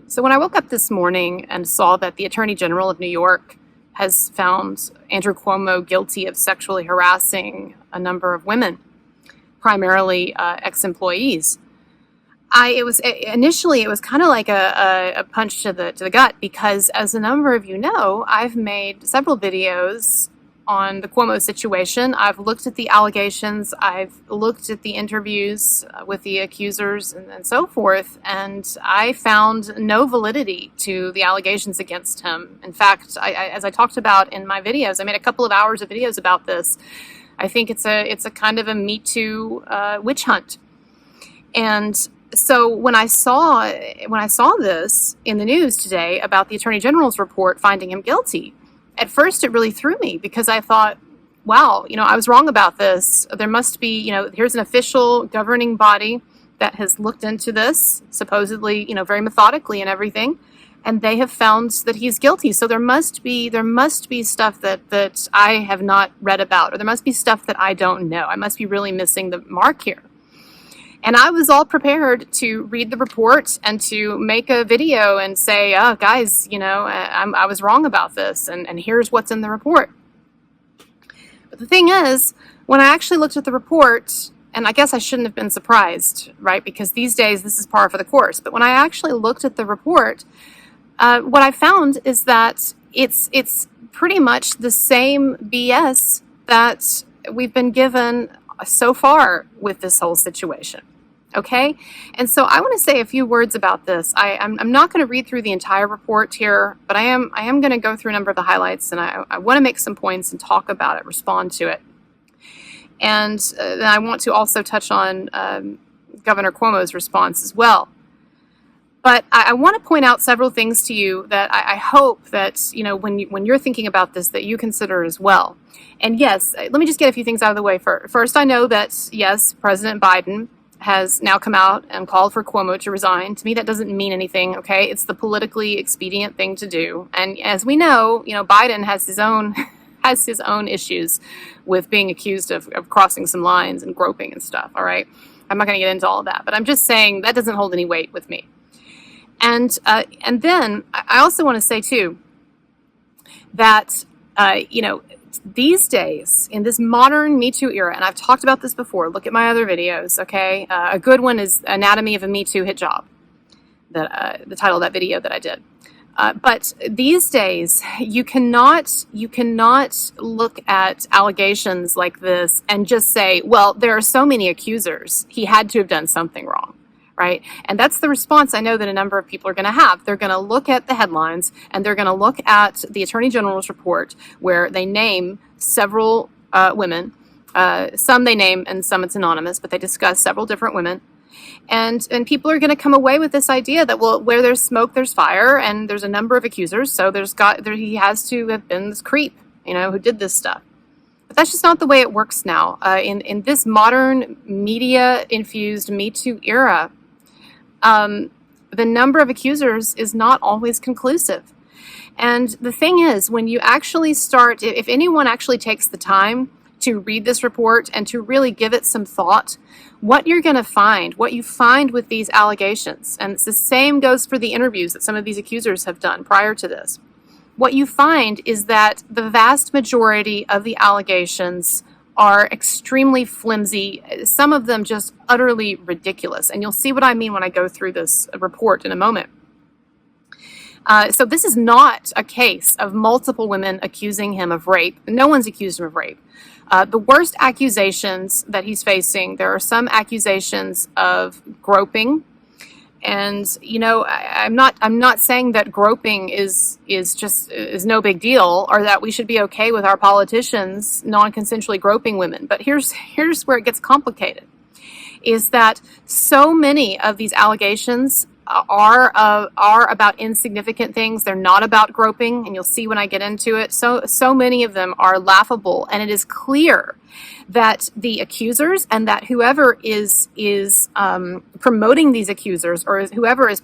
So when I woke up this morning and saw that the Attorney General of New York has found Andrew Cuomo guilty of sexually harassing a number of women, primarily ex-employees, initially it was kind of like a punch to the gut, because as a number of you know, I've made several videos on the Cuomo situation. I've looked at the allegations, I've looked at the interviews with the accusers and so forth, and I found no validity to the allegations against him. In fact, as I talked about in my videos, I made a couple of hours of videos about this. I think it's a kind of a MeToo witch hunt. And so when I saw this in the news today about the Attorney General's report finding him guilty, at first it really threw me, because I thought, wow, I was wrong about this. There must be, here's an official governing body that has looked into this, supposedly, very methodically and everything, and they have found that he's guilty. So there must be stuff that I have not read about, or there must be stuff that I don't know. I must be really missing the mark here. And I was all prepared to read the report and to make a video and say, oh, guys, I was wrong about this, and here's what's in the report. But the thing is, when I actually looked at the report, and I guess I shouldn't have been surprised, right? Because these days, this is par for the course. But when I actually looked at the report, what I found is that it's pretty much the same BS that we've been given so far with this whole situation. Okay? And so I want to say a few words about this. I'm not going to read through the entire report here, but I am going to go through a number of the highlights, and I want to make some points and talk about it, respond to it. And then I want to also touch on Governor Cuomo's response as well. But I want to point out several things to you that I hope that, when you're thinking about this, that you consider as well. And yes, let me just get a few things out of the way first. I know that, yes, President Biden has now come out and called for Cuomo to resign. To me, that doesn't mean anything, okay? It's the politically expedient thing to do. And as we know, Biden has his own issues with being accused of crossing some lines and groping and stuff, all right? I'm not going to get into all of that, but I'm just saying that doesn't hold any weight with me. And then I also want to say, too, that, these days, in this modern Me Too era, and I've talked about this before, look at my other videos, okay? A good one is Anatomy of a Me Too Hit Job, the title of that video that I did. But these days, you cannot look at allegations like this and just say, well, there are so many accusers, he had to have done something wrong. Right? And that's the response I know that a number of people are going to have. They're going to look at the headlines, and they're going to look at the Attorney General's report, where they name several women. Some they name and some it's anonymous, but they discuss several different women. And people are going to come away with this idea that, well, where there's smoke, there's fire, and there's a number of accusers, so he has to have been this creep, who did this stuff. But that's just not the way it works now. In this modern media-infused Me Too era, the number of accusers is not always conclusive. And the thing is, when you actually start, if anyone actually takes the time to read this report and to really give it some thought, what you're going to find, what you find with these allegations, and it's the same goes for the interviews that some of these accusers have done prior to this, what you find is that the vast majority of the allegations are extremely flimsy, some of them just utterly ridiculous. And you'll see what I mean when I go through this report in a moment. So this is not a case of multiple women accusing him of rape. No one's accused him of rape. The worst accusations that he's facing, there are some accusations of groping. And, I'm not saying that groping is no big deal, or that we should be okay with our politicians non-consensually groping women. But here's where it gets complicated, is that so many of these allegations are about insignificant things. They're not about groping, and you'll see when I get into it. So many of them are laughable, and it is clear that the accusers and that whoever is promoting these accusers, or whoever is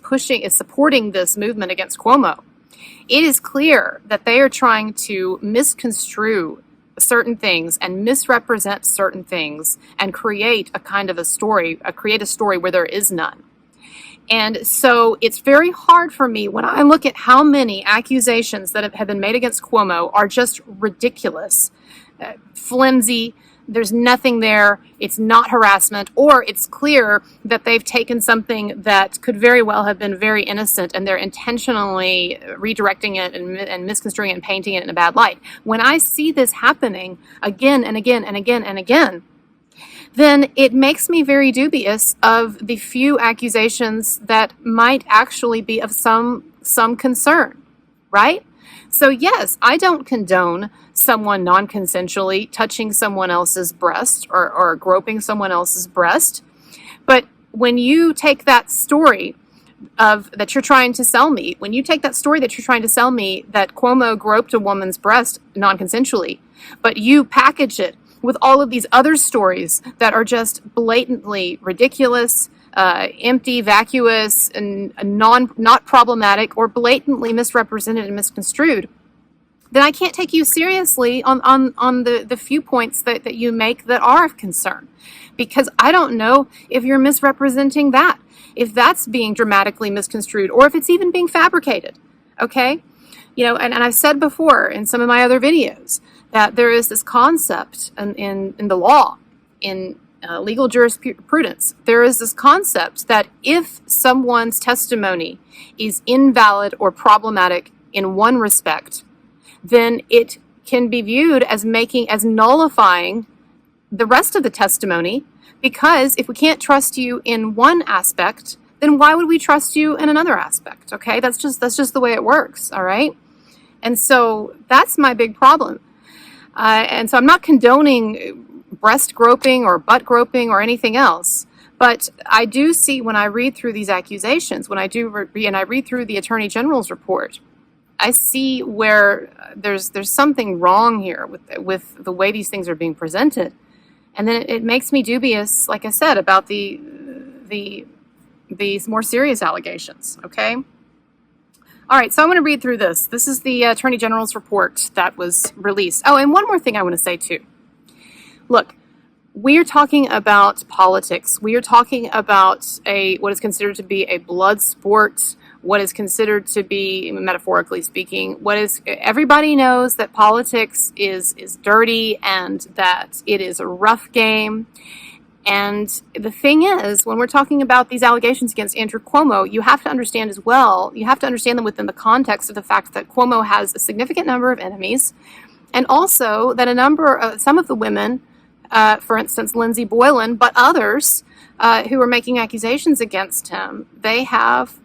supporting this movement against Cuomo, it is clear that they are trying to misconstrue certain things and misrepresent certain things and create a kind of a story, create a story where there is none. And so it's very hard for me when I look at how many accusations that have been made against Cuomo are just ridiculous, flimsy. There's nothing there. It's not harassment, or it's clear that they've taken something that could very well have been very innocent and they're intentionally redirecting it and misconstruing it and painting it in a bad light. When I see this happening again and again and again and again, then it makes me very dubious of the few accusations that might actually be of some concern, right? So yes, I don't condone someone non-consensually touching someone else's breast or groping someone else's breast. But when you take that story that you're trying to sell me, when you take that story that you're trying to sell me that Cuomo groped a woman's breast non-consensually, but you package it with all of these other stories that are just blatantly ridiculous, empty, vacuous, and not problematic, or blatantly misrepresented and misconstrued, then I can't take you seriously on the few points that you make that are of concern. Because I don't know if you're misrepresenting that, if that's being dramatically misconstrued, or if it's even being fabricated, okay? And I've said before in some of my other videos that there is this concept in the law, in legal jurisprudence, there is this concept that if someone's testimony is invalid or problematic in one respect, then it can be viewed as nullifying the rest of the testimony, because if we can't trust you in one aspect, then why would we trust you in another aspect? Okay, that's just the way it works. All right, and so that's my big problem. And so I'm not condoning breast groping or butt groping or anything else, but I do see when I read through these accusations, when I read through the Attorney General's report, I see where there's something wrong here with the way these things are being presented, and then it makes me dubious, like I said, about these more serious allegations. Okay. All right, so I'm going to read through this. This is the Attorney General's report that was released. Oh, and one more thing I want to say, too. Look, we are talking about politics. We are talking about what is considered to be a blood sport, what is considered to be, metaphorically speaking, everybody knows that politics is dirty and that it is a rough game. And the thing is, when we're talking about these allegations against Andrew Cuomo, you have to understand as well, you have to understand them within the context of the fact that Cuomo has a significant number of enemies, and also that some of the women, for instance, Lindsey Boylan, but others who are making accusations against him, they have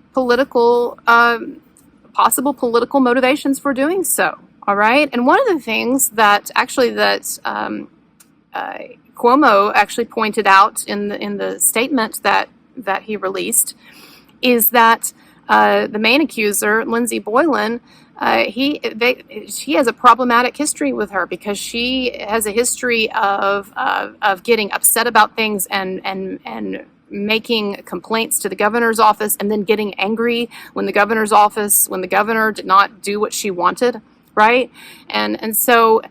possible political motivations for doing so, all right? And one of the things that Cuomo actually pointed out in the statement that he released is that the main accuser, Lindsey Boylan, she has a problematic history with her because she has a history of getting upset about things and making complaints to the governor's office, and then getting angry when the governor did not do what she wanted, right? And so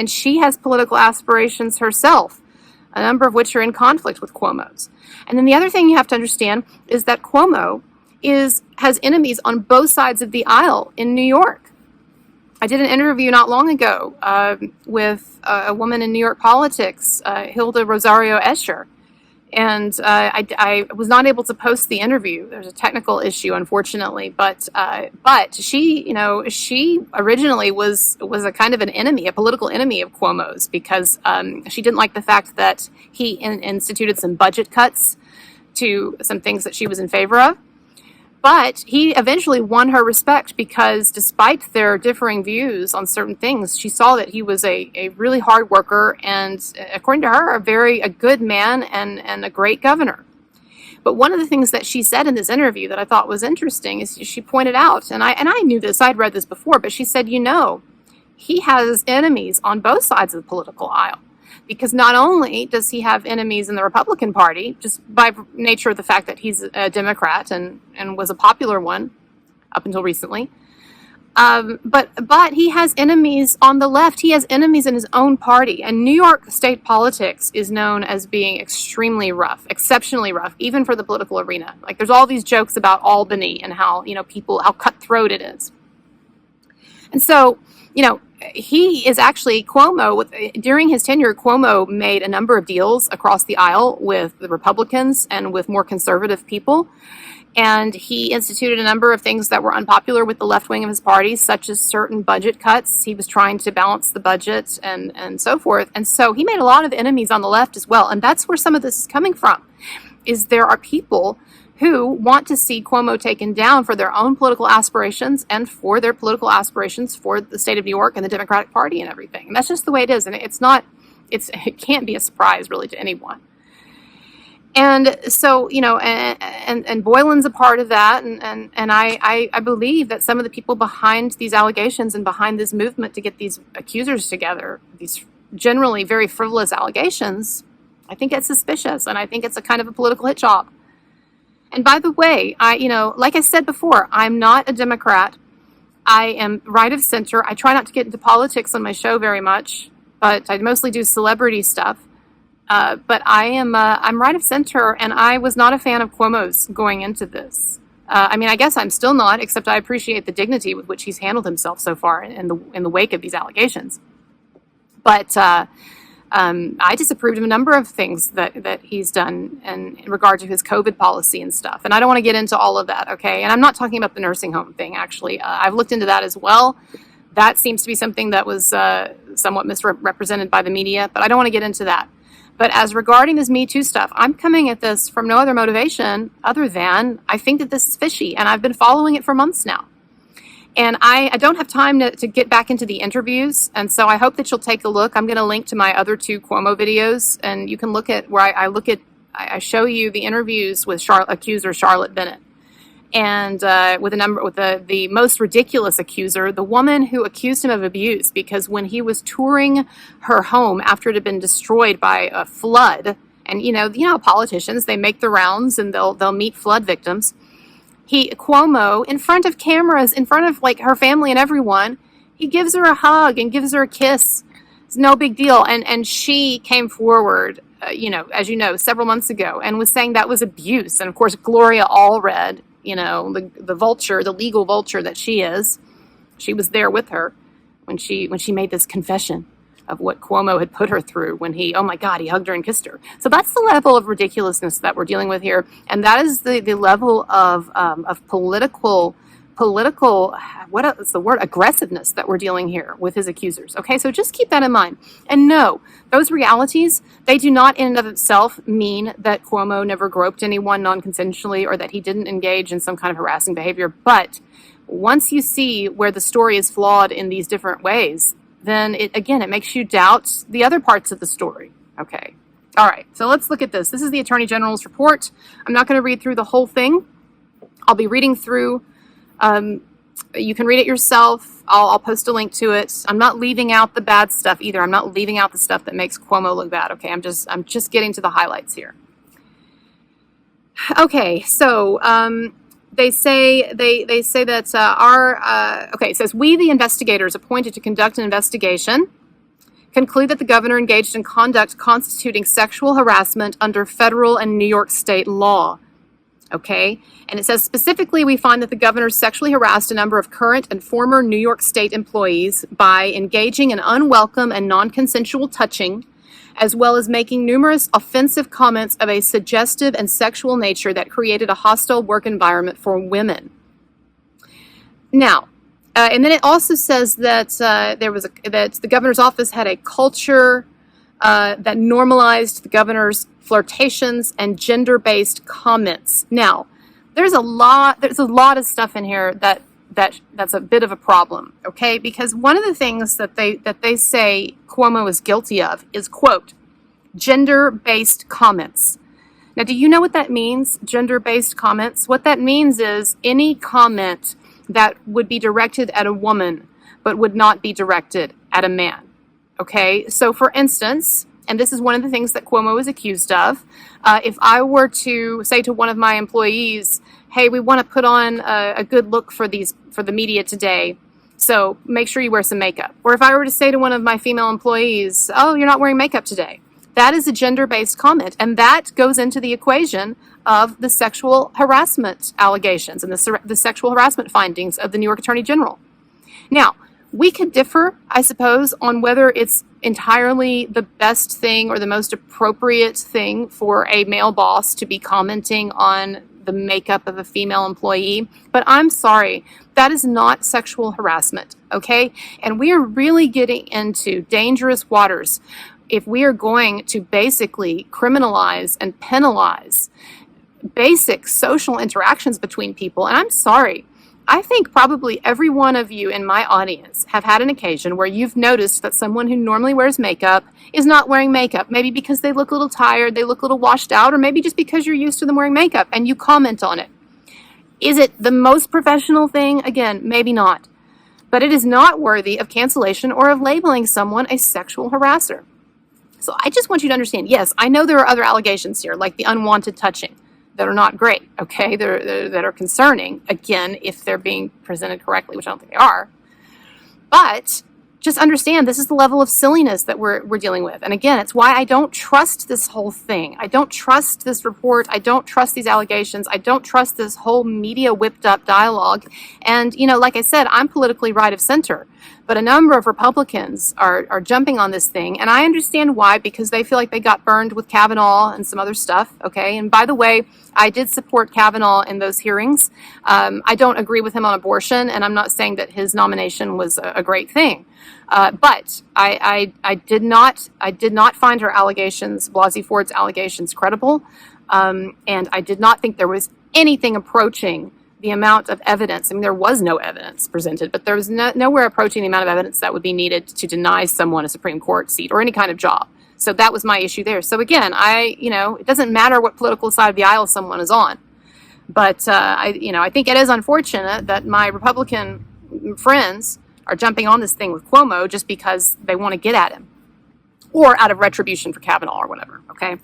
she has political aspirations herself, a number of which are in conflict with Cuomo's. And then the other thing you have to understand is that Cuomo has enemies on both sides of the aisle in New York. I did an interview not long ago with a woman in New York politics, Hilda Rosario Escher, and I was not able to post the interview. There's a technical issue, unfortunately, but she originally was a kind of an enemy, a political enemy of Cuomo's, because she didn't like the fact that he instituted some budget cuts to some things that she was in favor of. But he eventually won her respect because despite their differing views on certain things, she saw that he was a really hard worker and, according to her, a good man and a great governor. But one of the things that she said in this interview that I thought was interesting is she pointed out, and I knew this, I'd read this before, but she said, he has enemies on both sides of the political aisle. Because not only does he have enemies in the Republican Party, just by nature of the fact that he's a Democrat and was a popular one up until recently, But he has enemies on the left. He has enemies in his own party. And New York state politics is known as being extremely rough, exceptionally rough, even for the political arena. Like, there's all these jokes about Albany and how, how cutthroat it is. And so, he is actually during his tenure, Cuomo made a number of deals across the aisle with the Republicans and with more conservative people. And he instituted a number of things that were unpopular with the left wing of his party, such as certain budget cuts. He was trying to balance the budget and so forth. And so he made a lot of enemies on the left as well. And that's where some of this is coming from, is there are people who want to see Cuomo taken down for their own political aspirations and for their political aspirations for the state of New York and the Democratic Party and everything. And that's just the way it is. And it can't be a surprise really to anyone. And so, and Boylan's a part of that. And I believe that some of the people behind these allegations and behind this movement to get these accusers together, these generally very frivolous allegations, I think it's suspicious. And I think it's a kind of a political hit job. And by the way, like I said before, I'm not a Democrat. I am right of center. I try not to get into politics on my show very much, but I mostly do celebrity stuff. But I'm right of center, and I was not a fan of Cuomo's going into this. I guess I'm still not, except I appreciate the dignity with which he's handled himself so far in the wake of these allegations. But I disapproved of a number of things that he's done in regard to his COVID policy and stuff. And I don't want to get into all of that, okay? And I'm not talking about the nursing home thing, actually. I've looked into that as well. That seems to be something that was somewhat misrepresented by the media, but I don't want to get into that. But as regarding this MeToo stuff, I'm coming at this from no other motivation other than I think that this is fishy, and I've been following it for months now. And I don't have time to get back into the interviews, and so I hope that you'll take a look. I'm going to link to my other 2 Cuomo videos, and you can look at where I show you the interviews with accuser Charlotte Bennett. And with the most ridiculous accuser, the woman who accused him of abuse, because when he was touring her home after it had been destroyed by a flood, and politicians, they make the rounds and they'll meet flood victims. Cuomo, in front of cameras, in front of her family and everyone, he gives her a hug and gives her a kiss. It's no big deal. And she came forward, as you know, several months ago, and was saying that was abuse. And of course, Gloria Allred, the vulture, the legal vulture that she is, she was there with her when she made this confession of what Cuomo had put her through when he hugged her and kissed her. So that's the level of ridiculousness that we're dealing with here. And that is the level of political, what is the word, aggressiveness that we're dealing here with his accusers. Okay, so just keep that in mind. And no, those realities, they do not in and of itself mean that Cuomo never groped anyone non-consensually or that he didn't engage in some kind of harassing behavior. But once you see where the story is flawed in these different ways, then it makes you doubt the other parts of the story. Okay. All right. So let's look at this. This is the Attorney General's report. I'm not going to read through the whole thing. I'll be reading through. You can read it yourself. I'll post a link to it. I'm not leaving out the bad stuff either. I'm not leaving out the stuff that makes Cuomo look bad. Okay. I'm just getting to the highlights here. Okay. So, They say that it says, we, the investigators appointed to conduct an investigation, conclude that the governor engaged in conduct constituting sexual harassment under federal and New York state law. Okay. And it says specifically, we find that the governor sexually harassed a number of current and former New York state employees by engaging in unwelcome and non-consensual touching, as well as making numerous offensive comments of a suggestive and sexual nature that created a hostile work environment for women. Now, and then it also says that that the governor's office had a culture that normalized the governor's flirtations and gender-based comments. Now, there's a lot of stuff in here that's a bit of a problem, okay? Because one of the things that they say Cuomo is guilty of is, quote, gender-based comments. Now, do you know what that means, gender-based comments? What that means is any comment that would be directed at a woman but would not be directed at a man, okay? So, for instance, and this is one of the things that Cuomo is accused of, if I were to say to one of my employees, hey, we want to put on a good look for the media today, So make sure you wear some makeup. Or if I were to say to one of my female employees, oh, you're not wearing makeup today, that is a gender-based comment, and that goes into the equation of the sexual harassment allegations and the sexual harassment findings of the New York Attorney General. Now, we could differ, I suppose, on whether it's entirely the best thing or the most appropriate thing for a male boss to be commenting on the makeup of a female employee, but I'm sorry, that is not sexual harassment, okay? And we are really getting into dangerous waters if we are going to basically criminalize and penalize basic social interactions between people. And I'm sorry, I think probably every one of you in my audience have had an occasion where you've noticed that someone who normally wears makeup is not wearing makeup, maybe because they look a little tired, they look a little washed out, or maybe just because you're used to them wearing makeup and you comment on it. Is it the most professional thing? Again, maybe not. But it is not worthy of cancellation or of labeling someone a sexual harasser. So I just want you to understand, yes, I know there are other allegations here, like the unwanted touching, that are not great, okay, that are concerning, again, if they're being presented correctly, which I don't think they are. But just understand this is the level of silliness that we're dealing with. And again, it's why I don't trust this whole thing. I don't trust this report. I don't trust these allegations. I don't trust this whole media whipped up dialogue. And, you know, like I said, I'm politically right of center. But a number of Republicans are jumping on this thing, and I understand why, because they feel like they got burned with Kavanaugh and some other stuff, okay? And by the way, I did support Kavanaugh in those hearings. I don't agree with him on abortion, and I'm not saying that his nomination was a great thing. But I did not find her allegations, Blasey Ford's allegations, credible, and I did not think there was anything approaching the amount of evidence. I mean, there was no evidence presented, but there was nowhere approaching the amount of evidence that would be needed to deny someone a Supreme Court seat or any kind of job. So that was my issue there. So again, it doesn't matter what political side of the aisle someone is on, but I think it is unfortunate that my Republican friends are jumping on this thing with Cuomo just because they want to get at him, or out of retribution for Kavanaugh or whatever. Okay,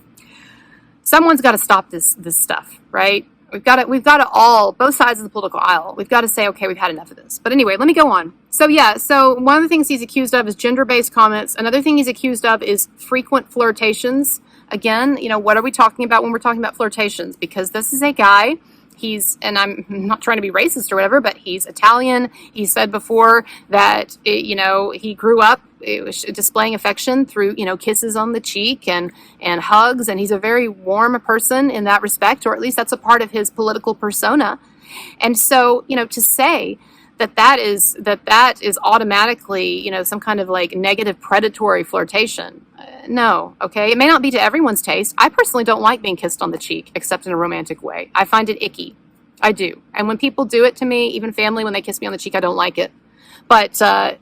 someone's got to stop this stuff, right? We've got to all, both sides of the political aisle, we've got to say, okay, we've had enough of this. But anyway, let me go on. So one of the things he's accused of is gender-based comments. Another thing he's accused of is frequent flirtations. Again, what are we talking about when we're talking about flirtations? Because this is a guy, and I'm not trying to be racist or whatever, but he's Italian. He said before that, he grew up displaying affection through, kisses on the cheek and hugs. And he's a very warm person in that respect, or at least that's a part of his political persona. And so, to say that is automatically, some kind of like negative predatory flirtation. No, okay. It may not be to everyone's taste. I personally don't like being kissed on the cheek, except in a romantic way. I find it icky. I do. And when people do it to me, even family, when they kiss me on the cheek, I don't like it. But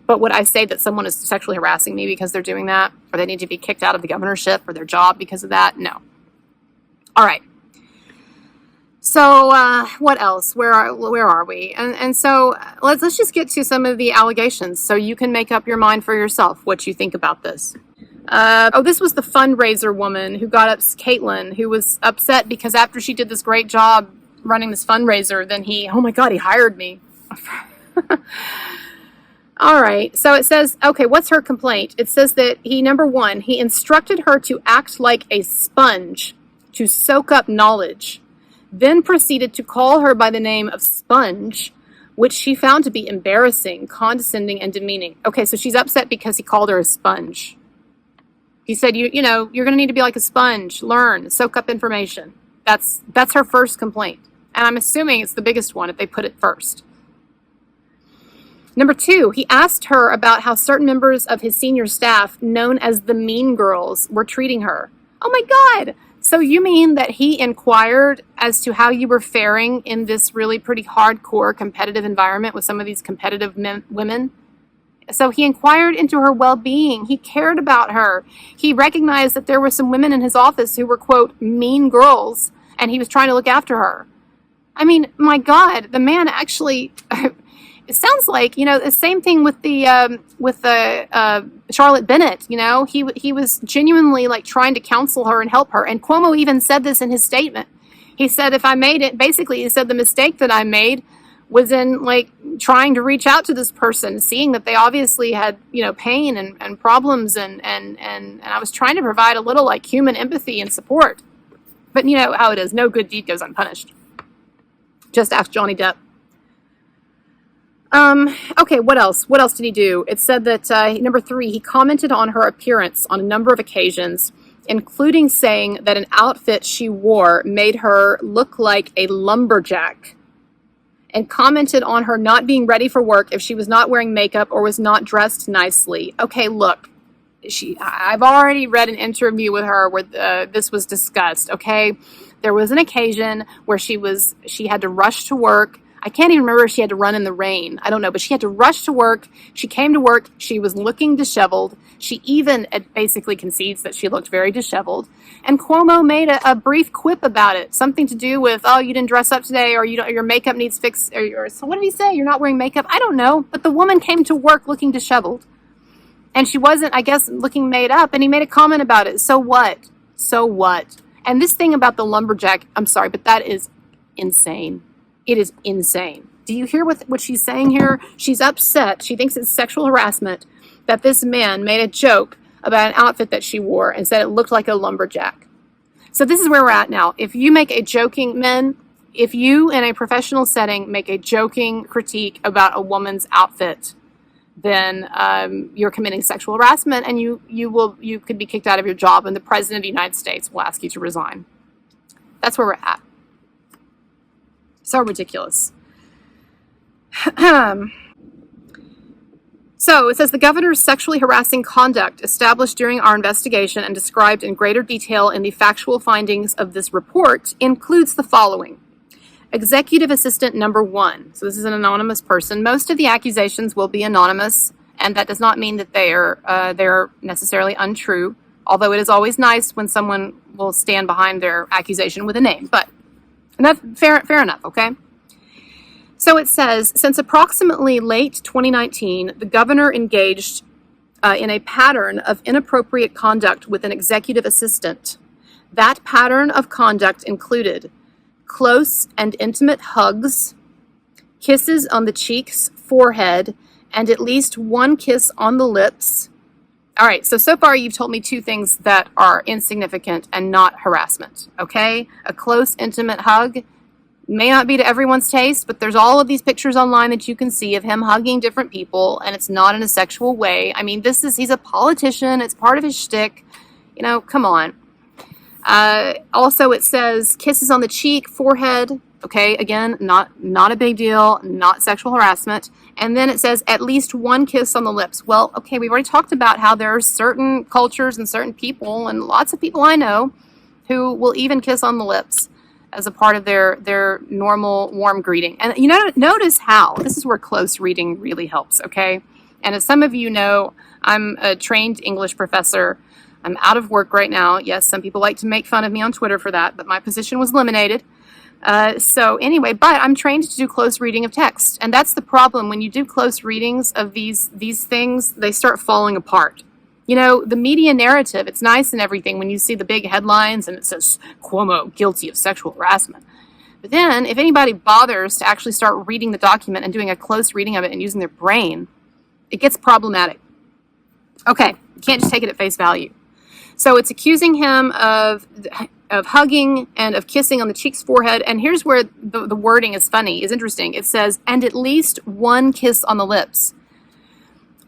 would I say that someone is sexually harassing me because they're doing that, or they need to be kicked out of the governorship or their job because of that? No. All right. So what else? Where are we? And so let's just get to some of the allegations, so you can make up your mind for yourself what you think about this. This was the fundraiser woman who got up, Caitlin, who was upset because after she did this great job running this fundraiser, then he hired me. All right. So it says, okay, what's her complaint? It says that number one, he instructed her to act like a sponge to soak up knowledge, then proceeded to call her by the name of Sponge, which she found to be embarrassing, condescending, and demeaning. Okay, so she's upset because he called her a sponge. He said, you're going to need to be like a sponge, learn, soak up information. That's her first complaint. And I'm assuming it's the biggest one if they put it first. Number two, he asked her about how certain members of his senior staff, known as the Mean Girls, were treating her. Oh my God! So you mean that he inquired as to how you were faring in this really pretty hardcore competitive environment with some of these competitive women? So he inquired into her well-being. He cared about her. He recognized that there were some women in his office who were, quote, mean girls, and he was trying to look after her. I mean, my God, the man actually... It sounds like, the same thing with the Charlotte Bennett. He was genuinely like trying to counsel her and help her. And Cuomo even said this in his statement. He said, if I made it, basically he said the mistake that I made was in like trying to reach out to this person, seeing that they obviously had, pain and problems, and I was trying to provide a little like human empathy and support. But you know how it is, no good deed goes unpunished. Just ask Johnny Depp. Okay, what else? What else did he do? It said that, number 3, he commented on her appearance on a number of occasions, including saying that an outfit she wore made her look like a lumberjack, and commented on her not being ready for work if she was not wearing makeup or was not dressed nicely. Okay, look, I've already read an interview with her where this was discussed, okay? There was an occasion where she had to rush to work. I can't even remember if she had to run in the rain. I don't know, but she had to rush to work. She came to work. She was looking disheveled. She even basically concedes that she looked very disheveled. And Cuomo made a brief quip about it, something to do with, oh, you didn't dress up today, or your makeup needs fixed. So what did he say? You're not wearing makeup? I don't know. But the woman came to work looking disheveled. And she wasn't, I guess, looking made up. And he made a comment about it. So what? So what? And this thing about the lumberjack, I'm sorry, but that is insane. It is insane. Do you hear what she's saying here? She's upset. She thinks it's sexual harassment that this man made a joke about an outfit that she wore and said it looked like a lumberjack. So this is where we're at now. If you make a joking, if you in a professional setting make a joking critique about a woman's outfit, then you're committing sexual harassment, and you could be kicked out of your job, and the President of the United States will ask you to resign. That's where we're at. So ridiculous. So it says the governor's sexually harassing conduct established during our investigation and described in greater detail in the factual findings of this report includes the following. Executive assistant number 1. So this is an anonymous person. Most of the accusations will be anonymous, and that does not mean that they're necessarily untrue, although it is always nice when someone will stand behind their accusation with a name. But fair enough, okay? So it says, since approximately late 2019, the governor engaged in a pattern of inappropriate conduct with an executive assistant. That pattern of conduct included close and intimate hugs, kisses on the cheeks, forehead, and at least one kiss on the lips. All right, so far you've told me 2 things that are insignificant and not harassment, okay? A close, intimate hug may not be to everyone's taste, but there's all of these pictures online that you can see of him hugging different people, and it's not in a sexual way. I mean, he's a politician. It's part of his shtick. Come on. Also, it says kisses on the cheek, forehead. Okay, again, not a big deal, not sexual harassment. And then it says at least one kiss on the lips. Well, okay, we've already talked about how there are certain cultures and certain people, and lots of people I know, who will even kiss on the lips as a part of their normal warm greeting. And notice how this is where close reading really helps, okay? And as some of you know, I'm a trained English professor. I'm out of work right now. Yes, some people like to make fun of me on Twitter for that, but my position was eliminated. So anyway, but I'm trained to do close reading of text. And that's the problem. When you do close readings of these things, they start falling apart. The media narrative, it's nice and everything when you see the big headlines and it says, Cuomo guilty of sexual harassment. But then if anybody bothers to actually start reading the document and doing a close reading of it and using their brain, it gets problematic. Okay, you can't just take it at face value. So it's accusing him of hugging and of kissing on the cheeks, forehead. And here's where the wording is funny, is interesting. It says, and at least one kiss on the lips.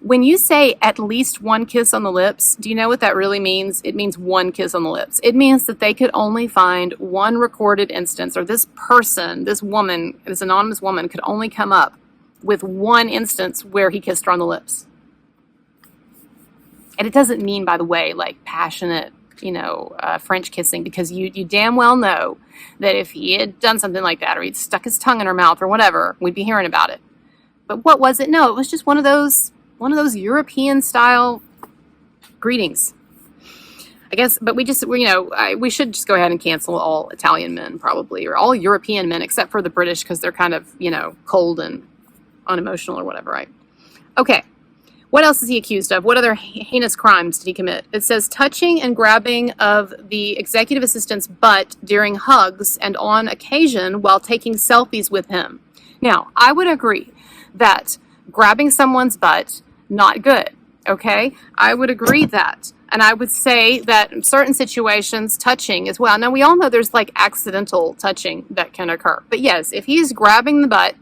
When you say at least one kiss on the lips, do you know what that really means? It means one kiss on the lips. It means that they could only find one recorded instance, or this person, this woman, this anonymous woman could only come up with one instance where he kissed her on the lips. And it doesn't mean, by the way, like passionate, French kissing, because you damn well know that if he had done something like that, or he'd stuck his tongue in her mouth or whatever, we'd be hearing about it. But what was it? No, it was just one of those European style greetings, I guess. But we should just go ahead and cancel all Italian men, probably, or all European men, except for the British, because they're kind of, cold and unemotional or whatever, right? Okay. What else is he accused of? What other heinous crimes did he commit? It says touching and grabbing of the executive assistant's butt during hugs and on occasion while taking selfies with him. Now, I would agree that grabbing someone's butt, not good, okay? I would agree that. And I would say that in certain situations, touching as well. Now, we all know there's like accidental touching that can occur. But yes, if he's grabbing the butt,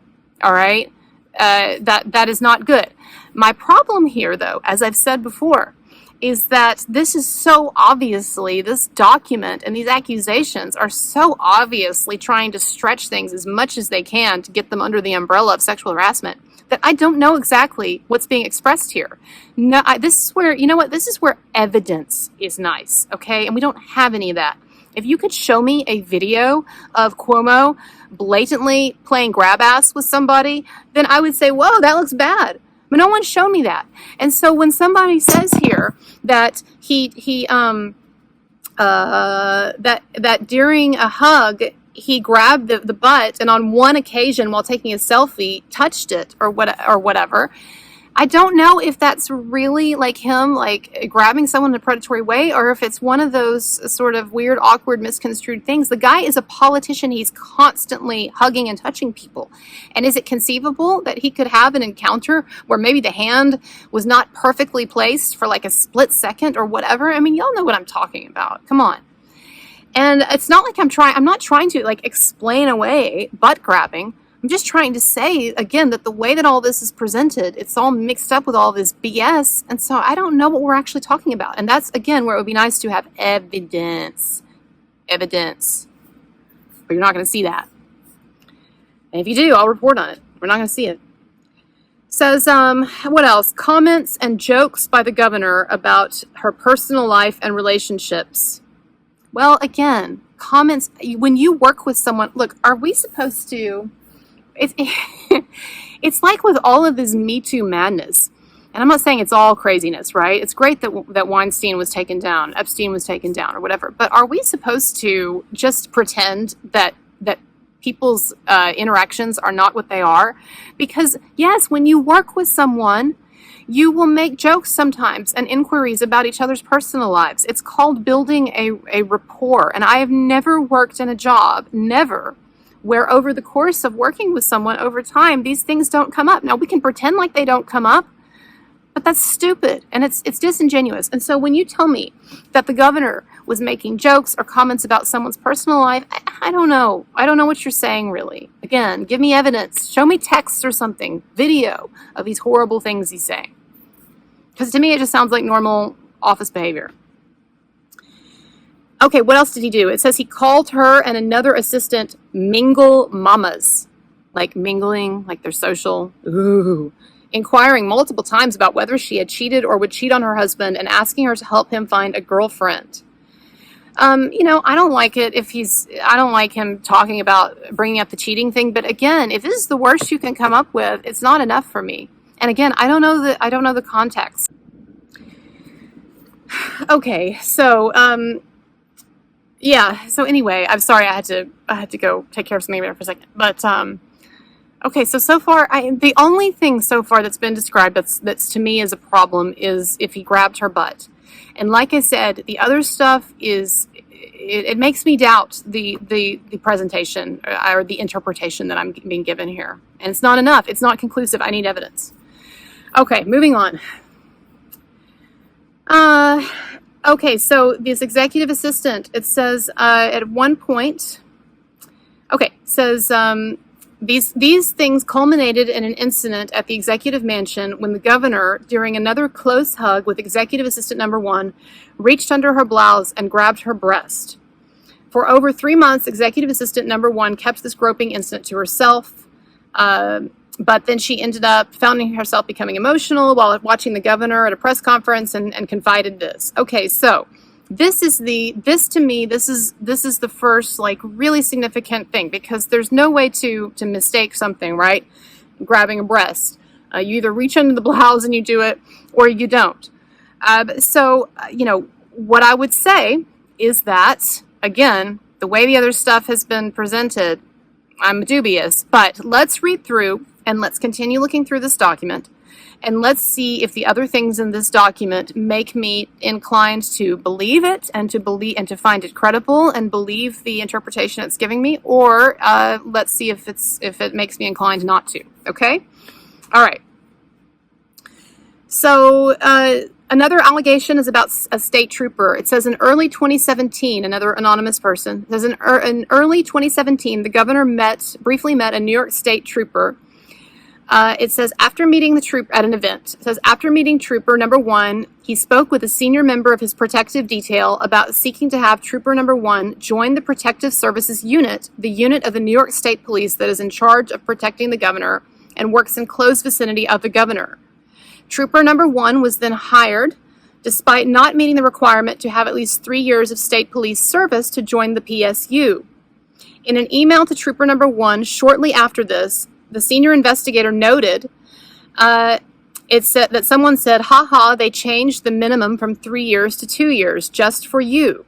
all right, that is not good. My problem here, though, as I've said before, is that this is so obviously, this document and these accusations are so obviously trying to stretch things as much as they can to get them under the umbrella of sexual harassment, that I don't know exactly what's being expressed here. No, this is where, you know what, this is where evidence is nice, okay? And we don't have any of that. If you could show me a video of Cuomo blatantly playing grab ass with somebody, then I would say, whoa, that looks bad. But no one showed me that. And so when somebody says here that that during a hug he grabbed the butt and on one occasion while taking a selfie touched it or whatever, I don't know if that's really like him, like grabbing someone in a predatory way, or if it's one of those sort of weird, awkward, misconstrued things. The guy is a politician. He's constantly hugging and touching people. And is it conceivable that he could have an encounter where maybe the hand was not perfectly placed for like a split second or whatever? I mean, y'all know what I'm talking about. Come on. And it's not like I'm not trying to like explain away butt grabbing. I'm just trying to say, again, that the way that all this is presented, it's all mixed up with all this BS. And so I don't know what we're actually talking about. And that's, again, where it would be nice to have evidence. Evidence. But you're not going to see that. And if you do, I'll report on it. We're not going to see it. Says, what else? Comments and jokes by the governor about her personal life and relationships. Well, again, comments, when you work with someone, look, are we supposed to... It's like with all of this MeToo madness, and I'm not saying it's all craziness, right? It's great that Weinstein was taken down, Epstein was taken down, or whatever. But are we supposed to just pretend that people's interactions are not what they are? Because yes, when you work with someone, you will make jokes sometimes and inquiries about each other's personal lives. It's called building a rapport. And I have never worked in a job, never, where over the course of working with someone over time, these things don't come up. Now, we can pretend like they don't come up, but that's stupid and it's disingenuous. And so when you tell me that the governor was making jokes or comments about someone's personal life, I don't know. I don't know what you're saying, really. Again, give me evidence. Show me text or something, video of these horrible things he's saying. Because to me, it just sounds like normal office behavior. Okay, what else did he do? It says he called her and another assistant mingle mamas. Like mingling, like they're social. Ooh. Inquiring multiple times about whether she had cheated or would cheat on her husband and asking her to help him find a girlfriend. I don't like it I don't like him talking about bringing up the cheating thing. But again, if this is the worst you can come up with, it's not enough for me. And again, I don't know the context. Okay, so, yeah. So anyway, I'm sorry I had to go take care of something there for a second. But okay, so far the only thing so far that's been described that's to me is a problem is if he grabbed her butt. And like I said, the other stuff it makes me doubt the presentation or the interpretation that I'm being given here. And it's not enough. It's not conclusive. I need evidence. Okay, moving on. Okay, so this executive assistant, it says at one point, says these things culminated in an incident at the executive mansion when the governor, during another close hug with executive assistant number 1, reached under her blouse and grabbed her breast. For over 3 months, executive assistant number 1 kept this groping incident to herself, but then she ended up finding herself becoming emotional while watching the governor at a press conference and confided this. Okay, so this is the first like really significant thing, because there's no way to mistake something, right? Grabbing a breast. You either reach under the blouse and you do it, or you don't. What I would say is that, again, the way the other stuff has been presented, I'm dubious, but let's read through and let's continue looking through this document and let's see if the other things in this document make me inclined to believe it and to find it credible and believe the interpretation it's giving me, or let's see if it makes me inclined not to. Okay? All right. So another allegation is about a state trooper. It says in early 2017, another anonymous person says in early 2017, the governor briefly met a New York State trooper. It says after meeting the trooper at an event, it says after meeting trooper number 1, he spoke with a senior member of his protective detail about seeking to have trooper number 1 join the protective services unit, the unit of the New York State Police that is in charge of protecting the governor and works in close vicinity of the governor. Trooper number 1 was then hired, despite not meeting the requirement to have at least 3 years of state police service to join the PSU. In an email to trooper number 1 shortly after this, the senior investigator noted it said that someone said, "Ha, they changed the minimum from 3 years to 2 years just for you."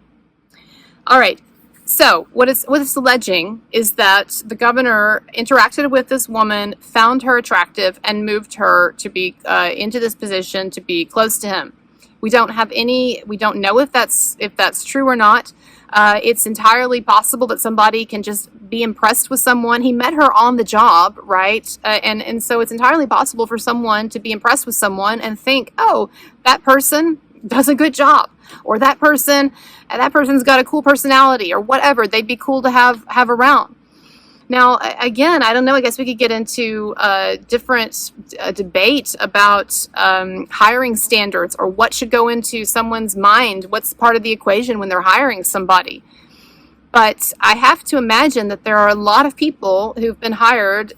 All right. So what it's alleging is that the governor interacted with this woman, found her attractive, and moved her to be into this position to be close to him. We don't know if that's true or not. It's entirely possible that somebody can just be impressed with someone. He met her on the job, right? And so it's entirely possible for someone to be impressed with someone and think, oh, that person does a good job, or that person's got a cool personality, or whatever. They'd be cool to have around. Now, again, I don't know. I guess we could get into a different debate about hiring standards, or what should go into someone's mind. What's part of the equation when they're hiring somebody? But I have to imagine that there are a lot of people who've been hired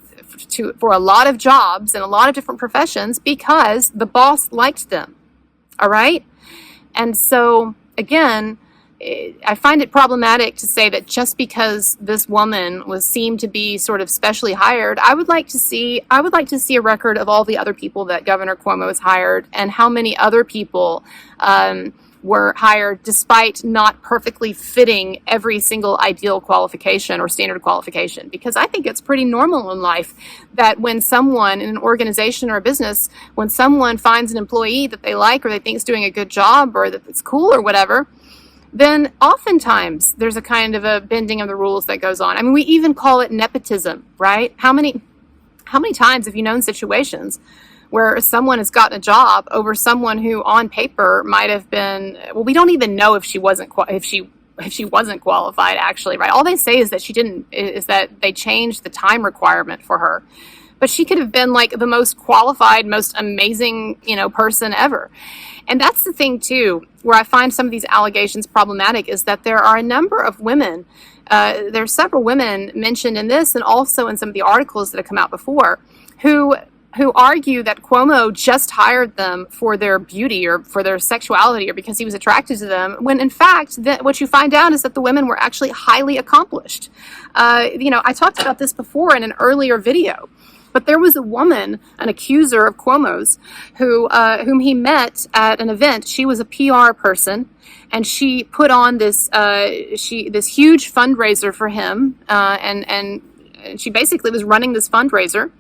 for a lot of jobs in a lot of different professions because the boss liked them. All right? And so, again, I find it problematic to say that just because this woman seemed to be sort of specially hired, I would like to see a record of all the other people that Governor Cuomo has hired and how many other people were hired despite not perfectly fitting every single ideal qualification or standard qualification. Because I think it's pretty normal in life that when someone in an organization or a business, when someone finds an employee that they like or they think is doing a good job or that it's cool or whatever, then oftentimes there's a kind of a bending of the rules that goes on. I mean, we even call it nepotism, right? How many times have you known situations where someone has gotten a job over someone who on paper might have been, well, we don't even know if she wasn't qualified actually, right? All they say is that they changed the time requirement for her. But she could have been like the most qualified, most amazing, person ever. And that's the thing too, where I find some of these allegations problematic, is that there are a number of women, there are several women mentioned in this and also in some of the articles that have come out before, who argue that Cuomo just hired them for their beauty or for their sexuality or because he was attracted to them, when in fact, what you find out is that the women were actually highly accomplished. I talked about this before in an earlier video. But there was a woman, an accuser of Cuomo's, whom he met at an event. She was a PR person, and she put on this huge fundraiser for him, and she basically was running this fundraiser.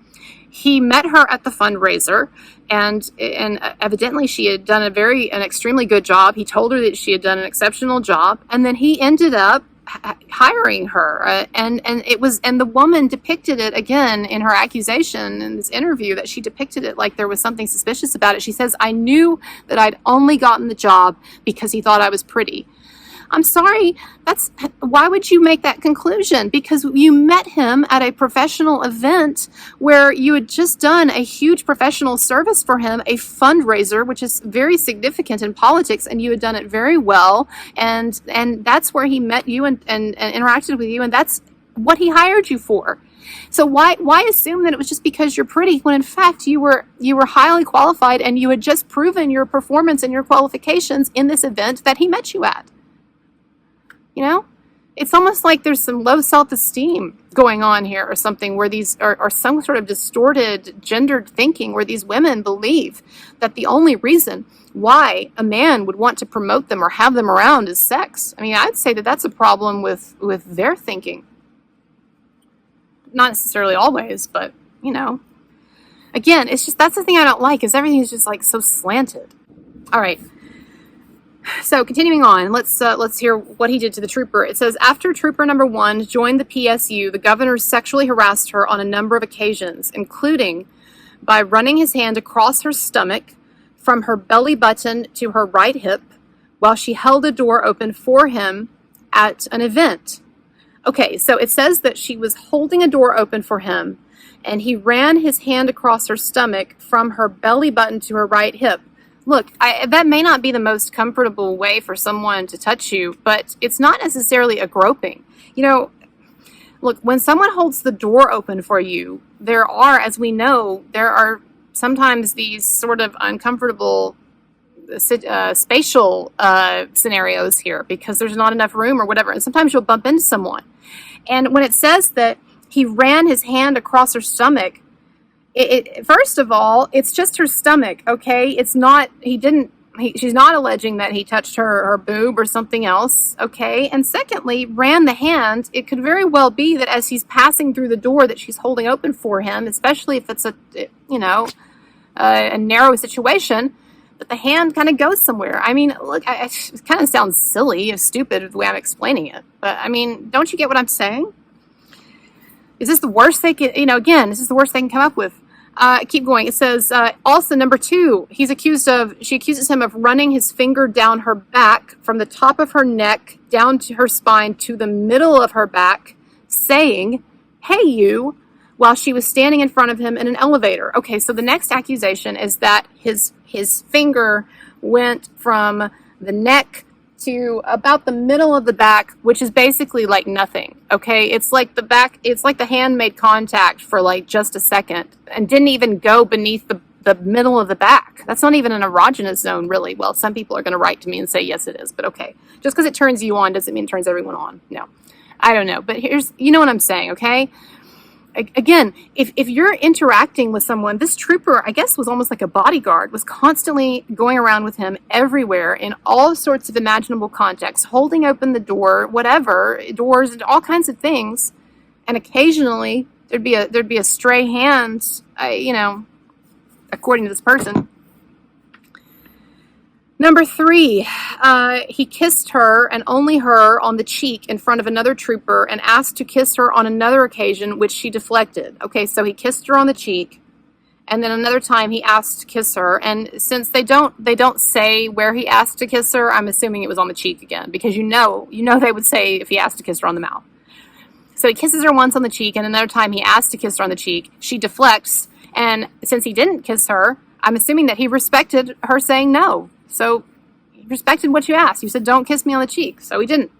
He met her at the fundraiser, and evidently she had done an extremely good job. He told her that she had done an exceptional job, and then he ended up hiring her, and the woman depicted it again in her accusation in this interview, that she depicted it like there was something suspicious about it. She says, "I knew that I'd only gotten the job because he thought I was pretty." I'm sorry, why would you make that conclusion? Because you met him at a professional event where you had just done a huge professional service for him, a fundraiser, which is very significant in politics, and you had done it very well, and that's where he met you and interacted with you, and that's what he hired you for. So why assume that it was just because you're pretty, when in fact you were highly qualified and you had just proven your performance and your qualifications in this event that he met you at? It's almost like there's some low self-esteem going on here or something, where these are some sort of distorted gendered thinking where these women believe that the only reason why a man would want to promote them or have them around is sex. I mean, I'd say that that's a problem with their thinking. Not necessarily always, but, Again, it's just, that's the thing I don't like, is everything is just like so slanted. All right. So continuing on, let's hear what he did to the trooper. It says, after trooper number 1 joined the PSU, the governor sexually harassed her on a number of occasions, including by running his hand across her stomach from her belly button to her right hip while she held a door open for him at an event. Okay, so it says that she was holding a door open for him, and he ran his hand across her stomach from her belly button to her right hip. Look, that may not be the most comfortable way for someone to touch you, but it's not necessarily a groping. You know, look, when someone holds the door open for you, there are, as we know, there are sometimes these sort of uncomfortable spatial scenarios here because there's not enough room or whatever, and sometimes you'll bump into someone. And when it says that he ran his hand across her stomach, first of all, it's just her stomach, okay? It's not, she's not alleging that he touched her boob or something else, okay? And secondly, ran the hand, it could very well be that as he's passing through the door that she's holding open for him, especially if it's a narrow situation, but the hand kind of goes somewhere. I mean, look, it kind of sounds silly and stupid the way I'm explaining it, but I mean, don't you get what I'm saying? Is this the worst they can, again, this is the worst they can come up with. Keep going. It says, also number 2, she accuses him of running his finger down her back from the top of her neck down to her spine to the middle of her back, saying, "Hey, you," while she was standing in front of him in an elevator. Okay, so the next accusation is that his finger went from the neck to about the middle of the back, which is basically like nothing. Okay, it's like the hand made contact for like just a second and didn't even go beneath the middle of the back. That's not even an erogenous zone, really. Well, some people are going to write to me and say yes it is, but okay, just because it turns you on doesn't mean it turns everyone on. No, I don't know, but you know what I'm saying. Okay, again, if you're interacting with someone, this trooper, I guess, was almost like a bodyguard, was constantly going around with him everywhere in all sorts of imaginable contexts, holding open the door, whatever, doors, and all kinds of things. And occasionally there'd be a stray hand, according to this person. Number 3, he kissed her and only her on the cheek in front of another trooper and asked to kiss her on another occasion, which she deflected. Okay, so he kissed her on the cheek, and then another time he asked to kiss her. And since they don't say where he asked to kiss her, I'm assuming it was on the cheek again, because you know they would say if he asked to kiss her on the mouth. So he kisses her once on the cheek, and another time he asked to kiss her on the cheek. She deflects, and since he didn't kiss her, I'm assuming that he respected her saying no. So he respected what you asked. You said, don't kiss me on the cheek. So he didn't.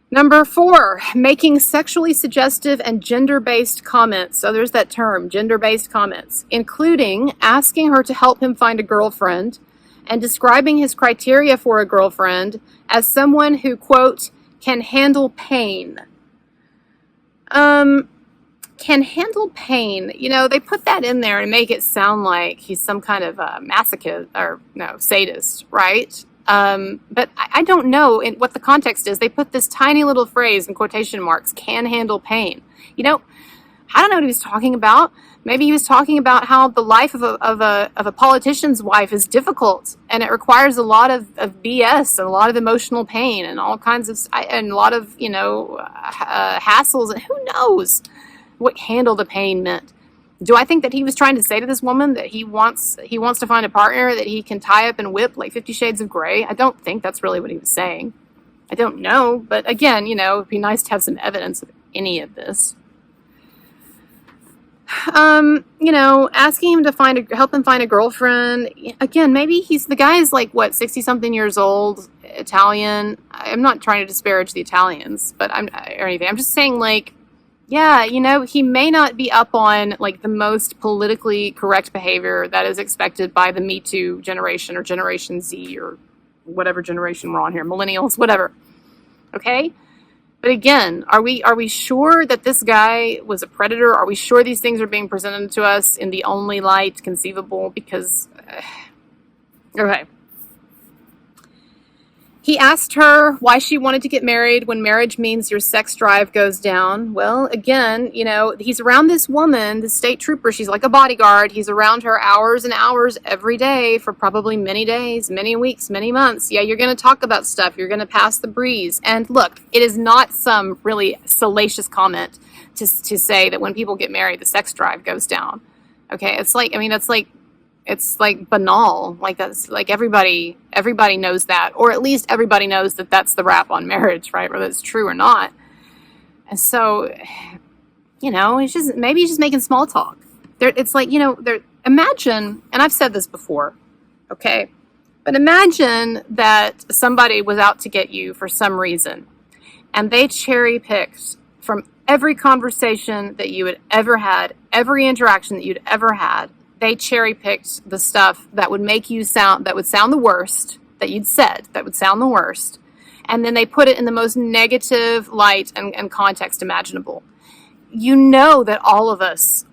Number 4, making sexually suggestive and gender-based comments. So there's that term, gender-based comments, including asking her to help him find a girlfriend and describing his criteria for a girlfriend as someone who, quote, can handle pain. Can handle pain. They put that in there to make it sound like he's some kind of masochist or sadist, right? But I don't know what the context is. They put this tiny little phrase in quotation marks, can handle pain. I don't know what he was talking about. Maybe he was talking about how the life of a politician's wife is difficult and it requires a lot of BS and a lot of emotional pain and all kinds of, and a lot of, hassles, and who knows what handle the pain meant. Do I think that he was trying to say to this woman that he wants to find a partner that he can tie up and whip like 50 Shades of Grey? I don't think that's really what he was saying. I don't know, but again, it'd be nice to have some evidence of any of this. Asking him to help him find a girlfriend. Again, maybe the guy is like, what, 60-something years old, Italian. I'm not trying to disparage the Italians, or anything. I'm just saying, like, yeah, he may not be up on like the most politically correct behavior that is expected by the MeToo generation or Generation Z or whatever generation we're on here, millennials, whatever. Okay? But again, are we sure that this guy was a predator? Are we sure these things are being presented to us in the only light conceivable? Because, okay. He asked her why she wanted to get married when marriage means your sex drive goes down. Well, again, he's around this woman, the state trooper. She's like a bodyguard. He's around her hours and hours every day for probably many days, many weeks, many months. Yeah, you're going to talk about stuff. You're going to pass the breeze. And look, it is not some really salacious comment to say that when people get married, the sex drive goes down. Okay, it's like banal. Like, that's like everybody knows that, or at least everybody knows that that's the rap on marriage, right? Whether it's true or not. And so, he's just making small talk. It's like, imagine, and I've said this before, okay, but imagine that somebody was out to get you for some reason, and they cherry picked from every conversation that you had ever had, every interaction that you'd ever had. They cherry picked the stuff that would sound the worst, that you'd said, that would sound the worst. And then they put it in the most negative light and context imaginable. You know that all of us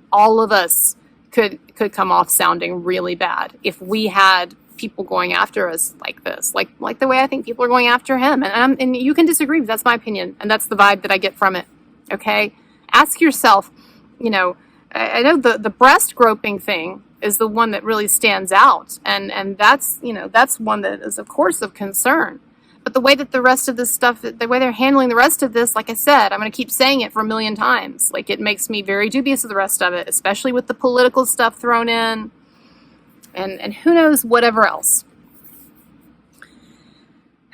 could come off sounding really bad if we had people going after us like this, like the way I think people are going after him. And you can disagree, but that's my opinion. And that's the vibe that I get from it. Okay. Ask yourself, I know the breast groping thing is the one that really stands out. And that's one that is, of course, of concern. But the way that the rest of this stuff, the way they're handling the rest of this, like I said, I'm going to keep saying it for a million times. Like, it makes me very dubious of the rest of it, especially with the political stuff thrown in and who knows whatever else.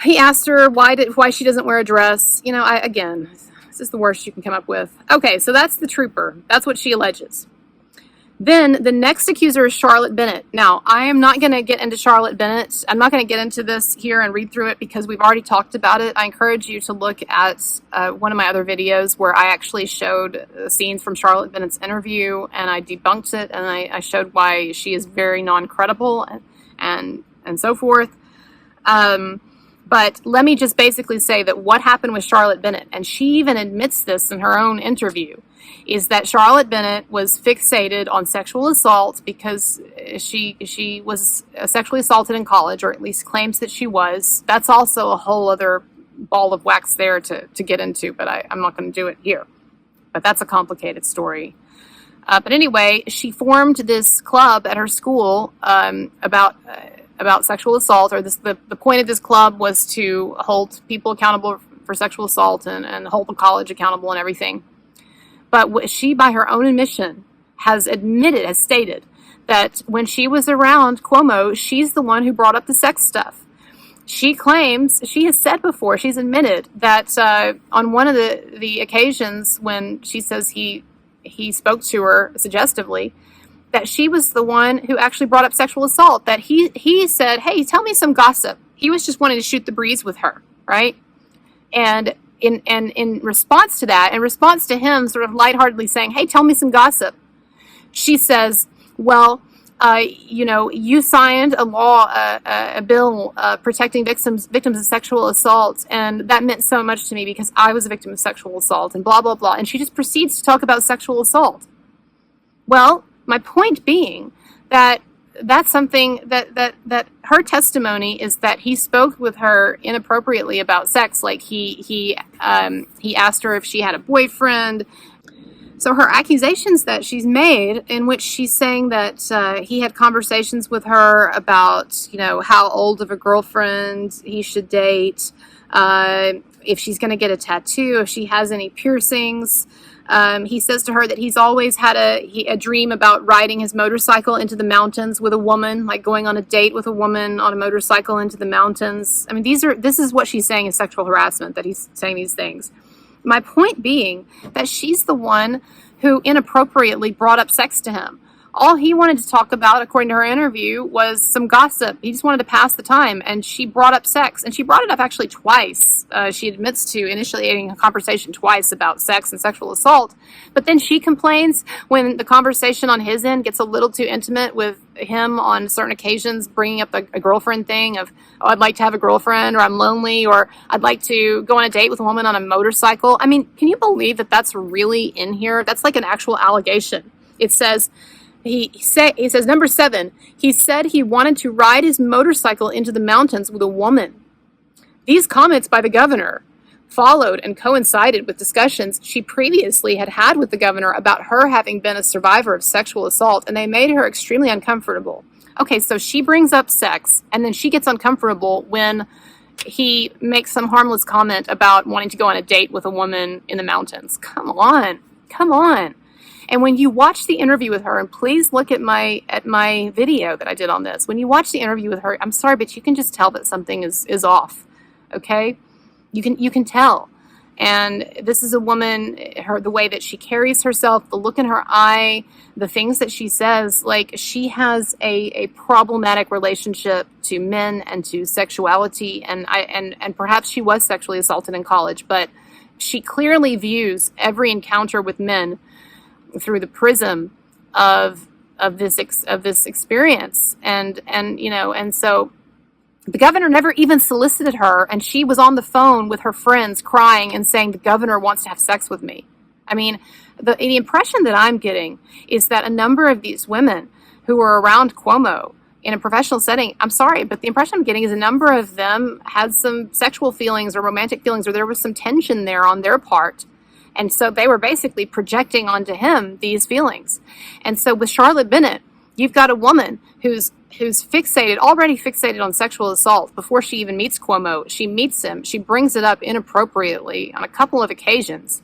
He asked her why she doesn't wear a dress. Again, this is the worst you can come up with. Okay, so that's the trooper. That's what she alleges. Then the next accuser is Charlotte Bennett. Now, I am not going to get into Charlotte Bennett. I'm not going to get into this here and read through it because we've already talked about it. I encourage you to look at one of my other videos where I actually showed scenes from Charlotte Bennett's interview, and I debunked it, and I showed why she is very non-credible and so forth. But let me just basically say that what happened with Charlotte Bennett, and she even admits this in her own interview, is that Charlotte Bennett was fixated on sexual assault because she was sexually assaulted in college, or at least claims that she was. That's also a whole other ball of wax there to get into, but I'm not going to do it here. But that's a complicated story. But anyway, she formed this club at her school about sexual assault, or the point of this club was to hold people accountable for sexual assault and hold the college accountable and everything. But she, by her own admission, has stated that when she was around Cuomo, she's the one who brought up the sex stuff. She claims, she has said before, she's admitted that on one of the occasions when she says he spoke to her suggestively, that she was the one who actually brought up sexual assault, that he said, hey, tell me some gossip. He was just wanting to shoot the breeze with her, right? And in response to that, in response to him sort of lightheartedly saying, hey, tell me some gossip, she says, well, you signed a bill protecting victims of sexual assault, and that meant so much to me because I was a victim of sexual assault, and blah, blah, blah. And she just proceeds to talk about sexual assault. Well, my point being that that's something that her testimony is that he spoke with her inappropriately about sex. Like he asked her if she had a boyfriend. So her accusations that she's made, in which she's saying that he had conversations with her about, how old of a girlfriend he should date, if she's going to get a tattoo, if she has any piercings. He says to her that he's always had a dream about riding his motorcycle into the mountains with a woman, like going on a date with a woman on a motorcycle into the mountains. I mean, this is what she's saying is sexual harassment, that he's saying these things. My point being that she's the one who inappropriately brought up sex to him. All he wanted to talk about, according to her interview, was some gossip. He just wanted to pass the time, and she brought up sex. And she brought it up actually twice. She admits to initiating a conversation twice about sex and sexual assault. But then she complains when the conversation on his end gets a little too intimate with him on certain occasions, bringing up a girlfriend thing of, oh, I'd like to have a girlfriend, or I'm lonely, or I'd like to go on a date with a woman on a motorcycle. I mean, can you believe that that's really in here? That's like an actual allegation. It says... He says, number 7, he said he wanted to ride his motorcycle into the mountains with a woman. These comments by the governor followed and coincided with discussions she previously had had with the governor about her having been a survivor of sexual assault, and they made her extremely uncomfortable. Okay, so she brings up sex, and then she gets uncomfortable when he makes some harmless comment about wanting to go on a date with a woman in the mountains. Come on. Come on. And when you watch the interview with her, and please look at my video that I did on this. When you watch the interview with her, I'm sorry, but you can just tell that something is off. Okay? You can tell. And this is a woman, the way that she carries herself, the look in her eye, the things that she says, like she has a problematic relationship to men and to sexuality, and perhaps she was sexually assaulted in college, but she clearly views every encounter with men through the prism of this experience, and so the governor never even solicited her, and she was on the phone with her friends crying and saying, the governor wants to have sex with me. I mean, the impression that I'm getting is that a number of these women who were around Cuomo in a professional setting, I'm sorry, but the impression I'm getting is a number of them had some sexual feelings or romantic feelings, or there was some tension there on their part. And so they were basically projecting onto him these feelings. And so with Charlotte Bennett, you've got a woman who's already fixated on sexual assault before she even meets Cuomo. She meets him. She brings it up inappropriately on a couple of occasions,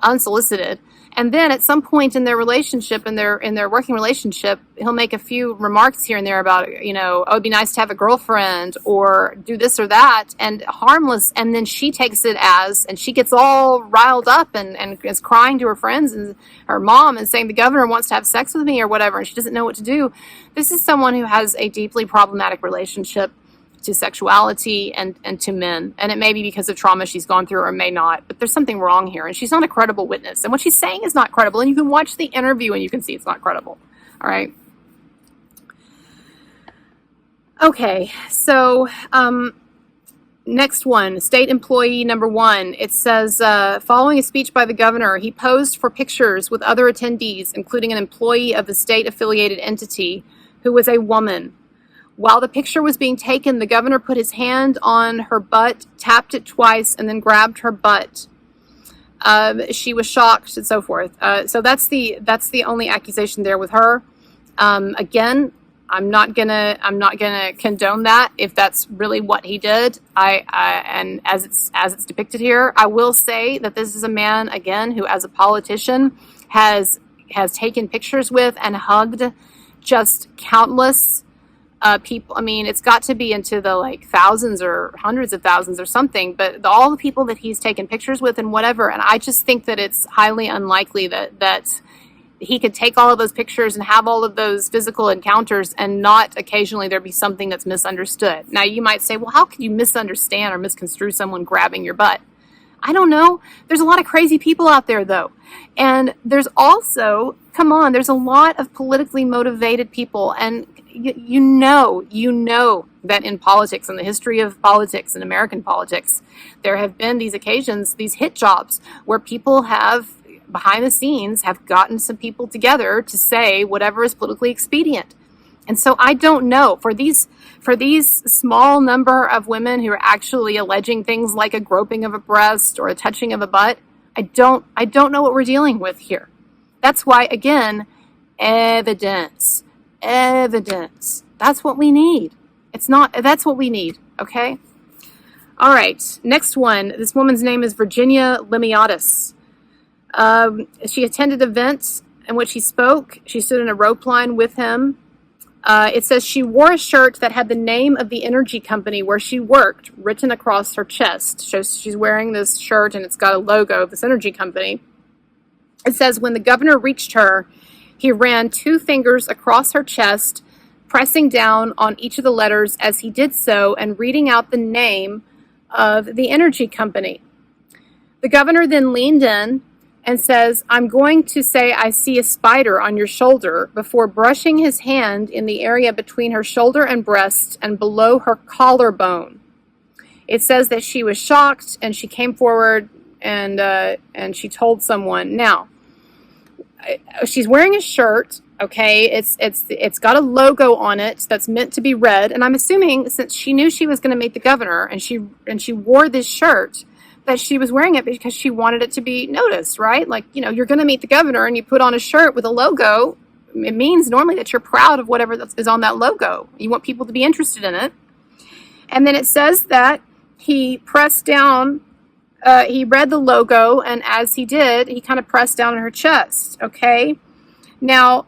unsolicited. And then at some point in their relationship, in their working relationship, he'll make a few remarks here and there about, oh, it'd be nice to have a girlfriend, or do this or that, and harmless. And then she takes it and she gets all riled up and is crying to her friends and her mom and saying, the governor wants to have sex with me or whatever, and she doesn't know what to do. This is someone who has a deeply problematic relationship to sexuality and to men. And it may be because of trauma she's gone through, or may not, but there's something wrong here, and she's not a credible witness. And what she's saying is not credible, and you can watch the interview and you can see it's not credible. All right. Okay, so next one, state employee number 1. It says, following a speech by the governor, he posed for pictures with other attendees, including an employee of the state-affiliated entity who was a woman. While the picture was being taken, the governor put his hand on her butt, tapped it twice, and then grabbed her butt. She was shocked, and so forth. So that's the only accusation there with her. Again, I'm not gonna condone that if that's really what he did. And as it's depicted here, I will say that this is a man, again, who, as a politician, has taken pictures with and hugged just countless people. I mean, it's got to be into the thousands or hundreds of thousands or something, but all the people that he's taken pictures with and whatever. And I just think that it's highly unlikely that he could take all of those pictures and have all of those physical encounters and not occasionally there be something that's misunderstood. Now, you might say, well, how could you misunderstand or misconstrue someone grabbing your butt? I don't know. There's a lot of crazy people out there, though. And there's also, there's a lot of politically motivated people. And you know that in politics, in the history of politics, in American politics, there have been these occasions, these hit jobs, where people have, behind the scenes, have gotten some people together to say whatever is politically expedient. And so I don't know, for these small number of women who are actually alleging things like a groping of a breast or a touching of a butt, I don't know what we're dealing with here. That's why, again, evidence. That's what we need. That's what we need, okay? All right, next one. This woman's name is Virginia Limiatis. She attended events in which he spoke. She stood in a rope line with him. It says she wore a shirt that had the name of the energy company where she worked written across her chest. So she's wearing this shirt and it's got a logo of this energy company. It says when the governor reached her, he ran 2 fingers across her chest, pressing down on each of the letters as he did so and reading out the name of the energy company. The governor then leaned in and says, I'm going to say I see a spider on your shoulder, before brushing his hand in the area between her shoulder and breast and below her collarbone. It says that she was shocked and she came forward and she told someone. Now, she's wearing a shirt, Okay, it's got a logo on it that's meant to be red, and I'm assuming since she knew she was going to meet the governor, and she wore this shirt, that she was wearing it because she wanted it to be noticed, right? Like, you're going to meet the governor, and you put on a shirt with a logo. It means normally that you're proud of whatever is on that logo. You want people to be interested in it. And then it says that he pressed down. He read the logo, and as he did, he kind of pressed down on her chest. Okay, now.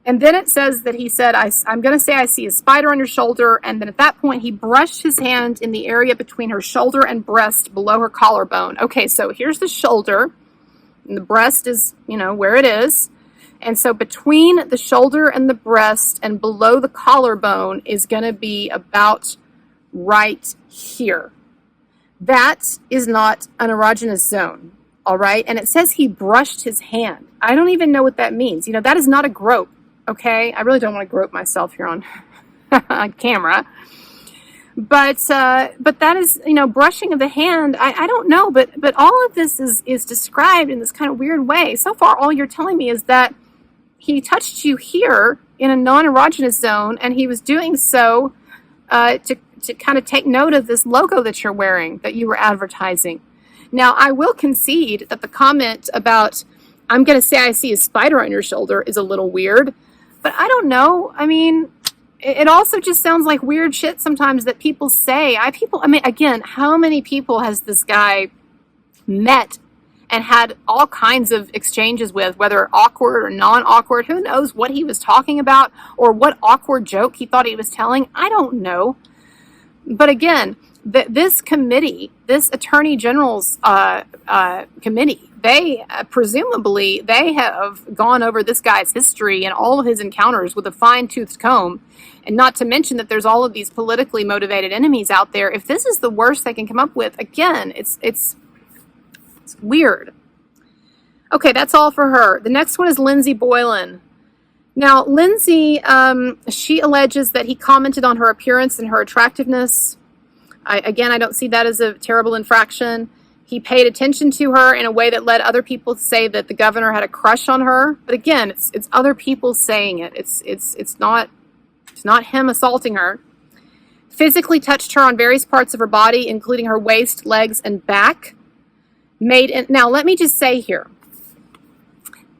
And then it says that he said, I'm going to say I see a spider on your shoulder. And then at that point, he brushed his hand in the area between her shoulder and breast below her collarbone. Okay, so here's the shoulder. And the breast is, where it is. And so between the shoulder and the breast and below the collarbone is going to be about right here. That is not an erogenous zone. All right. And it says he brushed his hand. I don't even know what that means. That is not a grope. Okay, I really don't want to grope myself here on camera, but that is, brushing of the hand. I don't know, but all of this is described in this kind of weird way. So far, all you're telling me is that he touched you here in a non-erogenous zone, and he was doing so to kind of take note of this logo that you're wearing, that you were advertising. Now, I will concede that the comment about, I'm going to say I see a spider on your shoulder, is a little weird. But I don't know. I mean, it also just sounds like weird shit sometimes that people say. Again, how many people has this guy met and had all kinds of exchanges with, whether awkward or non-awkward? Who knows what he was talking about or what awkward joke he thought he was telling? I don't know. But again, this committee, this Attorney General's committee, they presumably they have gone over this guy's history and all of his encounters with a fine-toothed comb, and not to mention that there's all of these politically motivated enemies out there. If this is the worst they can come up with, again, it's weird. Okay, that's all for her. The next one is Lindsay Boylan. Now, Lindsay, she alleges that he commented on her appearance and her attractiveness. I don't see that as a terrible infraction. He paid attention to her in a way that led other people to say that the governor had a crush on her. But again, it's other people saying it. It's not him assaulting her. Physically touched her on various parts of her body, including her waist, legs, and back. Now, let me just say here,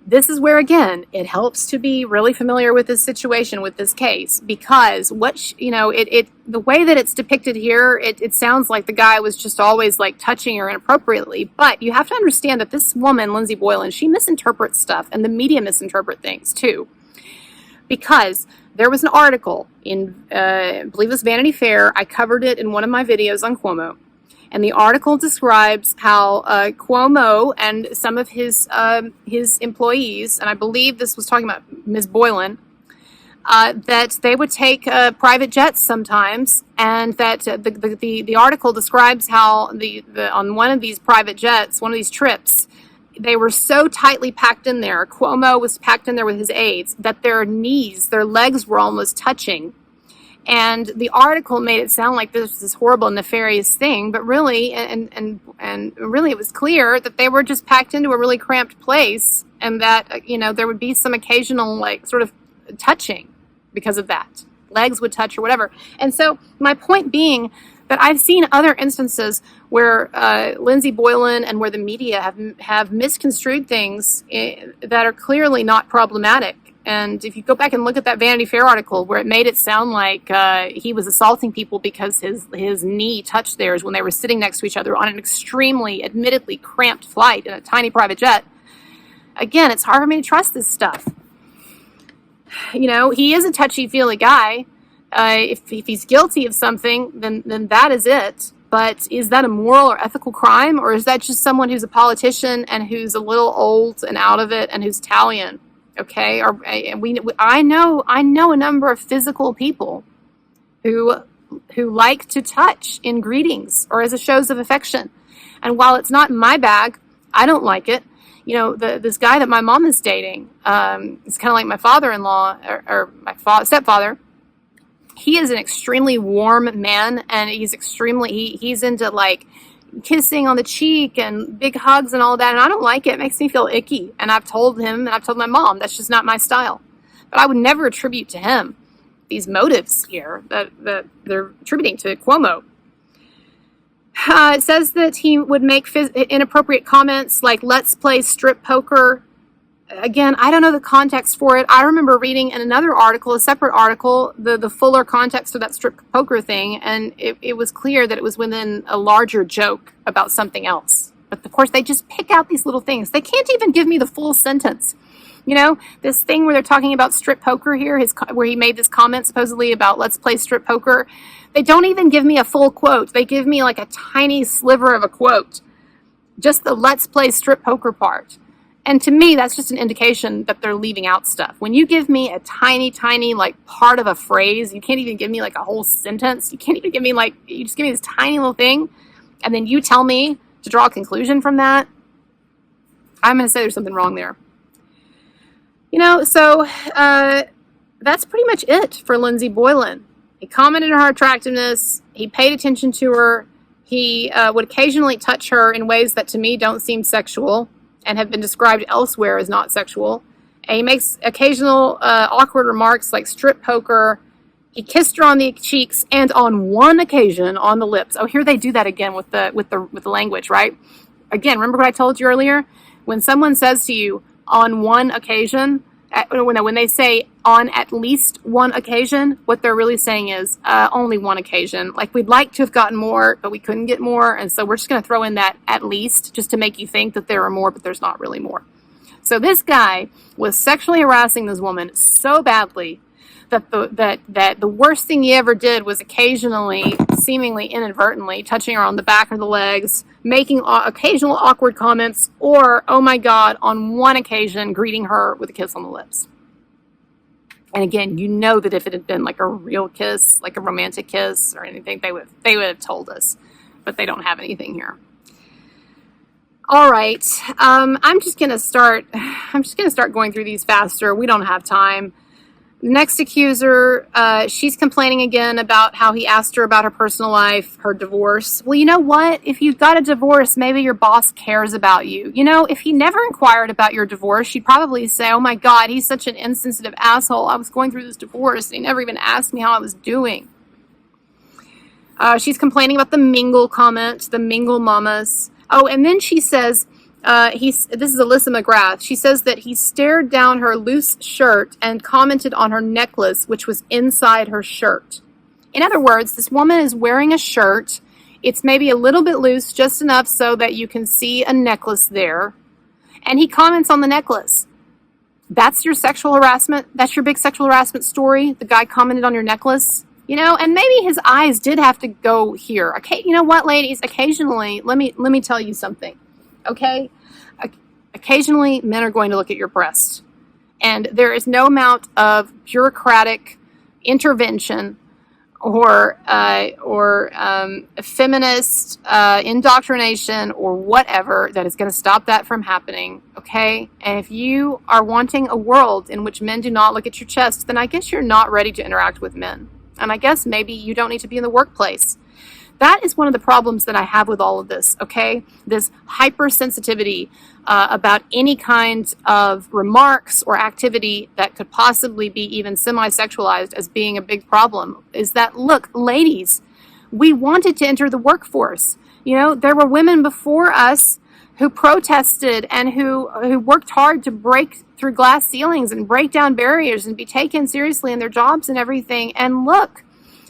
this is where, again, it helps to be really familiar with this situation, with this case, because the way that it's depicted here, it sounds like the guy was just always like touching her inappropriately. But you have to understand that this woman, Lindsay Boylan, she misinterprets stuff, and the media misinterpret things too. Because there was an article in, I believe it was Vanity Fair. I covered it in one of my videos on Cuomo. And the article describes how Cuomo and some of his employees, and I believe this was talking about Ms. Boylan, that they would take private jets sometimes, and that the article describes how on one of these private jets, one of these trips, they were so tightly packed in there. Cuomo was packed in there with his aides that their legs were almost touching. And the article made it sound like this was this horrible, nefarious thing, but really, and really, it was clear that they were just packed into a really cramped place, and that there would be some occasional sort of touching because of that. Legs would touch or whatever. And so my point being that I've seen other instances where Lindsay Boylan and where the media have misconstrued things that are clearly not problematic. And if you go back and look at that Vanity Fair article where it made it sound like he was assaulting people because his knee touched theirs when they were sitting next to each other on an extremely, admittedly cramped flight in a tiny private jet, again, it's hard for me to trust this stuff. He is a touchy-feely guy. If he's guilty of something, then that is it. But is that a moral or ethical crime, or is that just someone who's a politician and who's a little old and out of it and who's Italian? Okay, I know a number of physical people who like to touch in greetings or as a shows of affection, and while it's not in my bag, I don't like it. This guy that my mom is dating, is kind of like my father-in-law or my stepfather. He is an extremely warm man, and he's into kissing on the cheek and big hugs and all that, and I don't like it. It makes me feel icky, and I've told him and I've told my mom that's just not my style. But I would never attribute to him these motives here that they're attributing to Cuomo. It says that he would make inappropriate comments like, let's play strip poker. Again, I don't know the context for it. I remember reading in another article, a separate article, the fuller context of that strip poker thing, and it was clear that it was within a larger joke about something else. But of course, they just pick out these little things. They can't even give me the full sentence. You know, this thing where they're talking about strip poker here, where he made this comment supposedly about let's play strip poker. They don't even give me a full quote. They give me like a tiny sliver of a quote. Just the let's play strip poker part. And to me, that's just an indication that they're leaving out stuff. When you give me a tiny, like part of a phrase, you can't even give me like a whole sentence. You can't even give me you just give me this tiny little thing. And then you tell me to draw a conclusion from that. I'm going to say there's something wrong there. You know, so that's pretty much it for Lindsay Boylan. He commented on her attractiveness. He paid attention to her. He would occasionally touch her in ways that to me don't seem sexual and have been described elsewhere as not sexual. And he makes occasional awkward remarks like strip poker. He kissed her on the cheeks and on one occasion on the lips. Oh, here they do that again with the language, right? Again, remember what I told you earlier? When someone says to you on one occasion, when they say on at least one occasion, what they're really saying is only one occasion. Like, we'd like to have gotten more, but we couldn't get more. And so we're just going to throw in that at least just to make you think that there are more, but there's not really more. So this guy was sexually harassing this woman so badly that the worst thing he ever did was occasionally, seemingly inadvertently, touching her on the back of the legs, making occasional awkward comments, or, oh my God, on one occasion, greeting her with a kiss on the lips. And again, you know that if it had been like a real kiss, like a romantic kiss or anything, they would have told us, but they don't have anything here. All right, I'm just gonna start going through these faster. We don't have time. Next accuser, she's complaining again about how he asked her about her personal life, her divorce. Well, you know what? If you got a divorce, maybe your boss cares about you. You know, if he never inquired about your divorce, she'd probably say, oh my God, he's such an insensitive asshole. I was going through this divorce, and he never even asked me how I was doing. She's complaining about the mingle comment, the mingle mamas. Oh, and then she says, this is Alyssa McGrath. She says that he stared down her loose shirt and commented on her necklace, which was inside her shirt. In other words, this woman is wearing a shirt. It's maybe a little bit loose, just enough so that you can see a necklace there. And he comments on the necklace. That's your sexual harassment? That's your big sexual harassment story? The guy commented on your necklace? You know, and maybe his eyes did have to go here. Okay, you know what, ladies? Occasionally, let me tell you something. Okay? Occasionally, men are going to look at your breast. And there is no amount of bureaucratic intervention or feminist indoctrination or whatever that is going to stop that from happening. Okay? And if you are wanting a world in which men do not look at your chest, then I guess you're not ready to interact with men. And I guess maybe you don't need to be in the workplace. That is one of the problems that I have with all of this, okay? This hypersensitivity about any kind of remarks or activity that could possibly be even semi-sexualized as being a big problem is that, look, ladies, we wanted to enter the workforce. You know, there were women before us who protested and who worked hard to break through glass ceilings and break down barriers and be taken seriously in their jobs and everything. And look,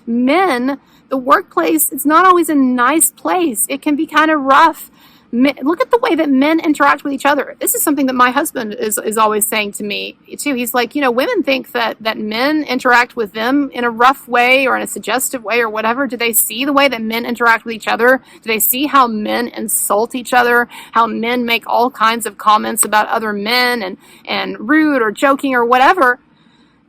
men, the workplace, it's not always a nice place. It can be kind of rough. Look at the way that men interact with each other. This is something that my husband is always saying to me, too. He's like, you know, women think that men interact with them in a rough way or in a suggestive way or whatever. Do they see the way that men interact with each other? Do they see how men insult each other? How men make all kinds of comments about other men and rude or joking or whatever?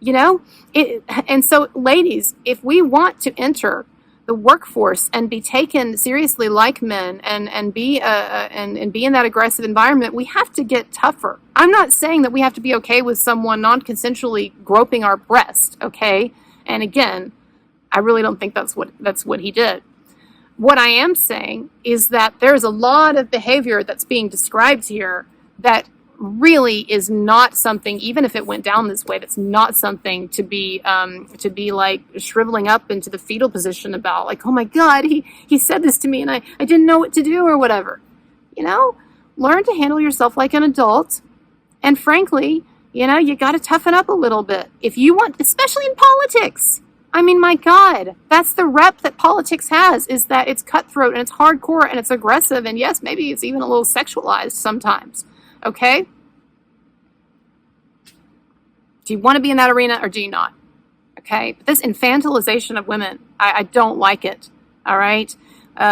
You know? And so, ladies, if we want to enter the workforce and be taken seriously like men and be in that aggressive environment, we have to get tougher. I'm not saying that we have to be okay with someone non-consensually groping our breast, okay? And again, I really don't think that's what he did. What I am saying is that there's a lot of behavior that's being described here that really is not something, even if it went down this way, that's not something to be like shriveling up into the fetal position about, like, oh my God, he said this to me and I didn't know what to do or whatever. You know, learn to handle yourself like an adult. And frankly, you know, you got to toughen up a little bit. If you want, especially in politics. I mean, my God, that's the rep that politics has, is that it's cutthroat and it's hardcore and it's aggressive. And yes, maybe it's even a little sexualized sometimes. Okay? Do you want to be in that arena or do you not? Okay? But this infantilization of women, I don't like it. All right?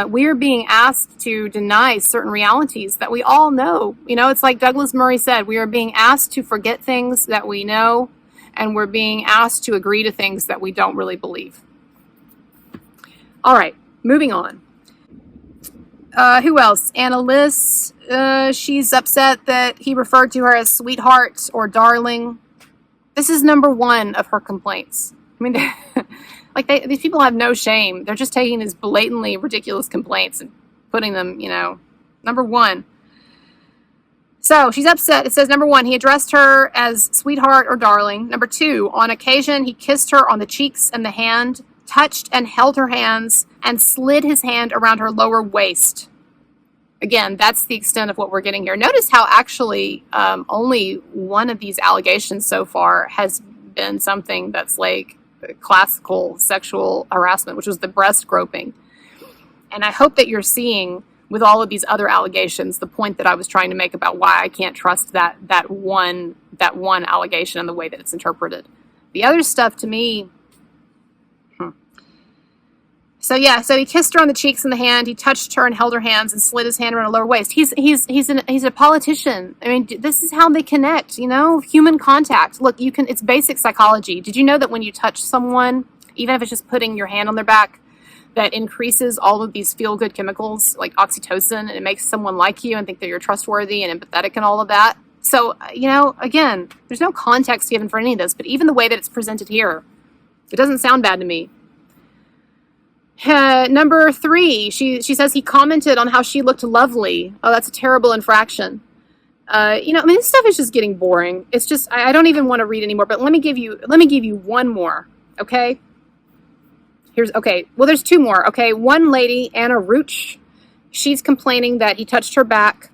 We are being asked to deny certain realities that we all know. You know, it's like Douglas Murray said, we are being asked to forget things that we know, and we're being asked to agree to things that we don't really believe. All right, moving on. Who else? Annalise, she's upset that he referred to her as sweetheart or darling. This is number one of her complaints. I mean, these people have no shame. They're just taking these blatantly ridiculous complaints and putting them, you know, number one. So she's upset. It says, number one, he addressed her as sweetheart or darling. Number two, on occasion, he kissed her on the cheeks and the hand, touched and held her hands, and slid his hand around her lower waist. Again, that's the extent of what we're getting here. Notice how actually only one of these allegations so far has been something that's like classical sexual harassment, which was the breast groping. And I hope that you're seeing with all of these other allegations the point that I was trying to make about why I can't trust that one allegation and the way that it's interpreted. The other stuff to me, So he kissed her on the cheeks and the hand. He touched her and held her hands and slid his hand around her lower waist. He's a politician. I mean, this is how they connect, you know, human contact. Look, it's basic psychology. Did you know that when you touch someone, even if it's just putting your hand on their back, that increases all of these feel-good chemicals like oxytocin, and it makes someone like you and think that you're trustworthy and empathetic and all of that? So, you know, again, there's no context given for any of this, but even the way that it's presented here, it doesn't sound bad to me. Number three, she says he commented on how she looked lovely. Oh, that's a terrible infraction. You know, I mean, this stuff is just getting boring. It's just, I don't even want to read anymore, but let me give you one more, okay? Well, there's two more, okay? One lady, Anna Rooch, she's complaining that he touched her back.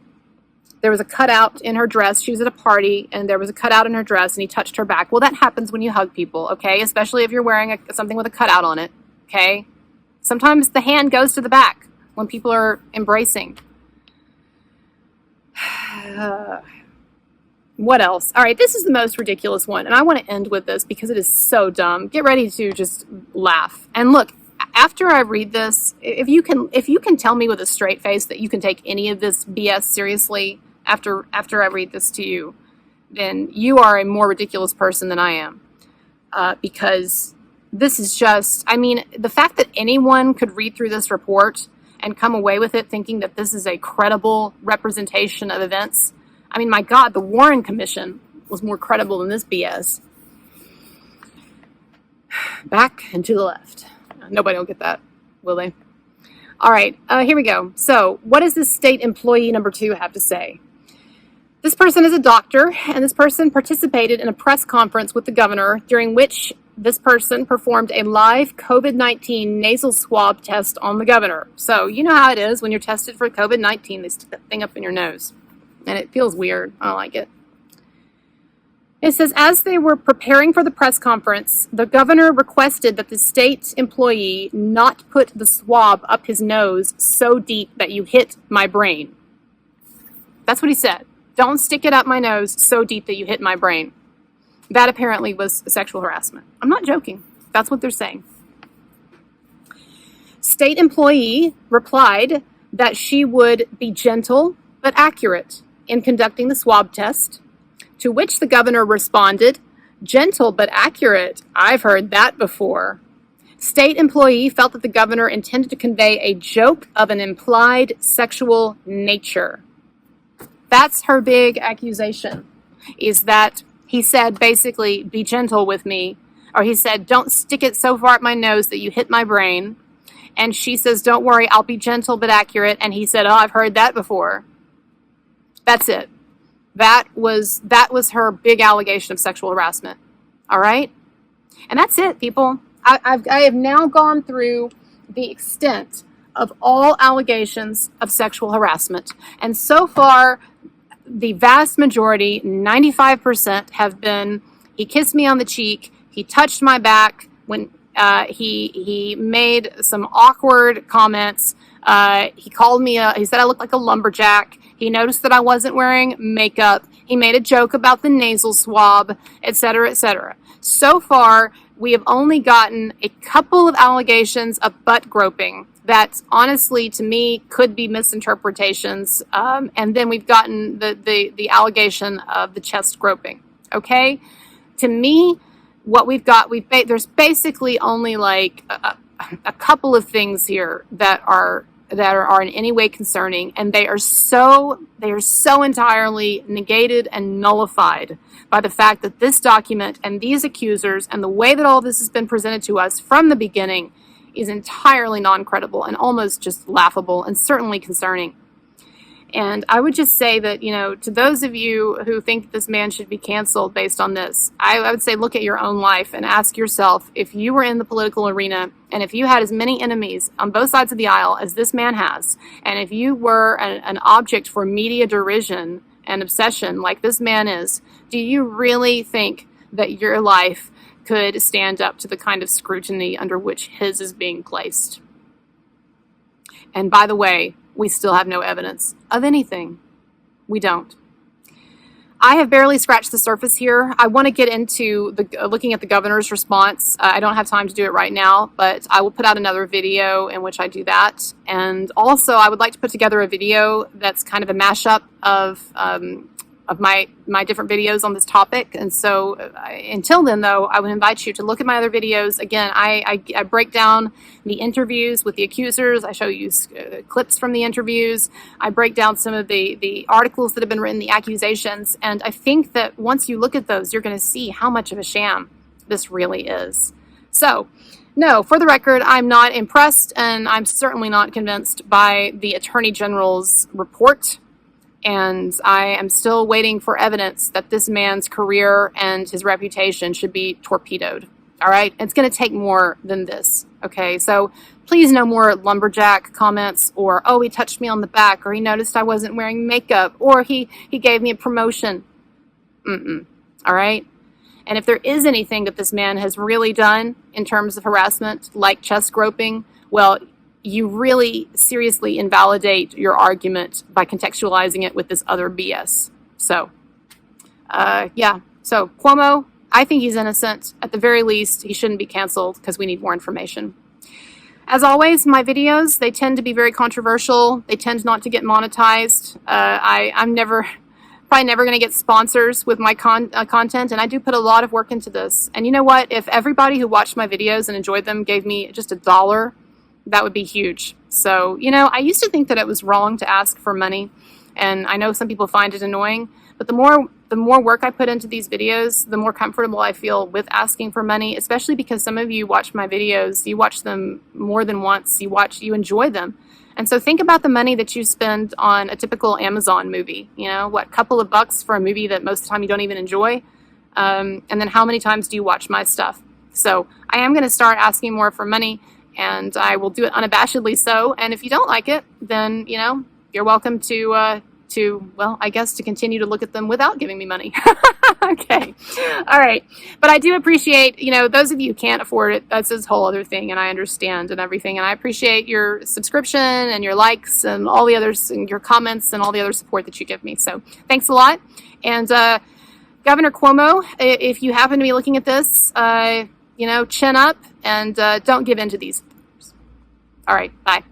There was a cutout in her dress. She was at a party, and there was a cutout in her dress, and he touched her back. Well, that happens when you hug people, okay? Especially if you're wearing something with a cutout on it, okay? Sometimes the hand goes to the back when people are embracing. What else? All right, this is the most ridiculous one, and I want to end with this because it is so dumb. Get ready to just laugh. And look, after I read this, if you can tell me with a straight face that you can take any of this BS seriously after I read this to you, then you are a more ridiculous person than I am. Because this is just, I mean, the fact that anyone could read through this report and come away with it thinking that this is a credible representation of events. I mean, my God, the Warren Commission was more credible than this BS. Back and to the left. Nobody will get that, will they? All right, here we go. So what does this state employee number two have to say? This person is a doctor, and this person participated in a press conference with the governor during which this person performed a live COVID-19 nasal swab test on the governor. So you know how it is when you're tested for COVID-19, they stick that thing up in your nose. And it feels weird. I don't like it. It says, as they were preparing for the press conference, the governor requested that the state employee not put the swab up his nose so deep that you hit my brain. That's what he said. Don't stick it up my nose so deep that you hit my brain. That apparently was sexual harassment. I'm not joking. That's what they're saying. State employee replied that she would be gentle but accurate in conducting the swab test, to which the governor responded, gentle but accurate. I've heard that before. State employee felt that the governor intended to convey a joke of an implied sexual nature. That's her big accusation, is that he said, basically, be gentle with me. Or he said, don't stick it so far up my nose that you hit my brain. And she says, don't worry, I'll be gentle but accurate. And he said, oh, I've heard that before. That's it. That was her big allegation of sexual harassment. All right? And that's it, people. I have now gone through the extent of all allegations of sexual harassment. And so far, the vast majority, 95%, have been, he kissed me on the cheek, he touched my back, when he made some awkward comments. He called me, he said I looked like a lumberjack. He noticed that I wasn't wearing makeup. He made a joke about the nasal swab, etc., etc. So far, we have only gotten a couple of allegations of butt groping that honestly, to me, could be misinterpretations. And then we've gotten the allegation of the chest groping. Okay? To me, what we've got, there's basically only like a couple of things here that are in any way concerning, and they are so entirely negated and nullified by the fact that this document and these accusers and the way that all this has been presented to us from the beginning is entirely non-credible and almost just laughable and certainly concerning. And I would just say that, to those of you who think this man should be canceled based on this, I would say look at your own life and ask yourself, if you were in the political arena and if you had as many enemies on both sides of the aisle as this man has, and if you were an object for media derision and obsession like this man is, do you really think that your life could stand up to the kind of scrutiny under which his is being placed? And by the way, we still have no evidence of anything. We don't. I have barely scratched the surface here. I want to get into looking at the governor's response. I don't have time to do it right now, but I will put out another video in which I do that. And also, I would like to put together a video that's kind of a mashup of my different videos on this topic. And so until then, though, I would invite you to look at my other videos. Again, I break down the interviews with the accusers. I show you clips from the interviews. I break down some of the articles that have been written, the accusations. And I think that once you look at those, you're going to see how much of a sham this really is. So, no, for the record, I'm not impressed, and I'm certainly not convinced by the Attorney General's report. And I am still waiting for evidence that this man's career and his reputation should be torpedoed. All right? It's going to take more than this. Okay? So please no more lumberjack comments or, oh, he touched me on the back, or he noticed I wasn't wearing makeup, or he gave me a promotion. All right? And if there is anything that this man has really done in terms of harassment, like chest groping, well, you really seriously invalidate your argument by contextualizing it with this other BS. So, yeah. So, Cuomo, I think he's innocent. At the very least, he shouldn't be canceled because we need more information. As always, my videos, they tend to be very controversial. They tend not to get monetized. I'm probably never going to get sponsors with my content, and I do put a lot of work into this. And you know what? If everybody who watched my videos and enjoyed them gave me just $1, that would be huge. So, I used to think that it was wrong to ask for money, and I know some people find it annoying, but the more work I put into these videos, the more comfortable I feel with asking for money, especially because some of you watch my videos, you watch them more than once, you enjoy them. And so think about the money that you spend on a typical Amazon movie. Couple of bucks for a movie that most of the time you don't even enjoy? And then how many times do you watch my stuff? So I am going to start asking more for money, and I will do it unabashedly so. And if you don't like it, then, you're welcome to continue to look at them without giving me money. Okay. All right. But I do appreciate, those of you who can't afford it, that's this whole other thing, and I understand and everything. And I appreciate your subscription and your likes and all the others, and your comments and all the other support that you give me. So thanks a lot. And Governor Cuomo, if you happen to be looking at this, chin up and don't give in to these. All right. Bye.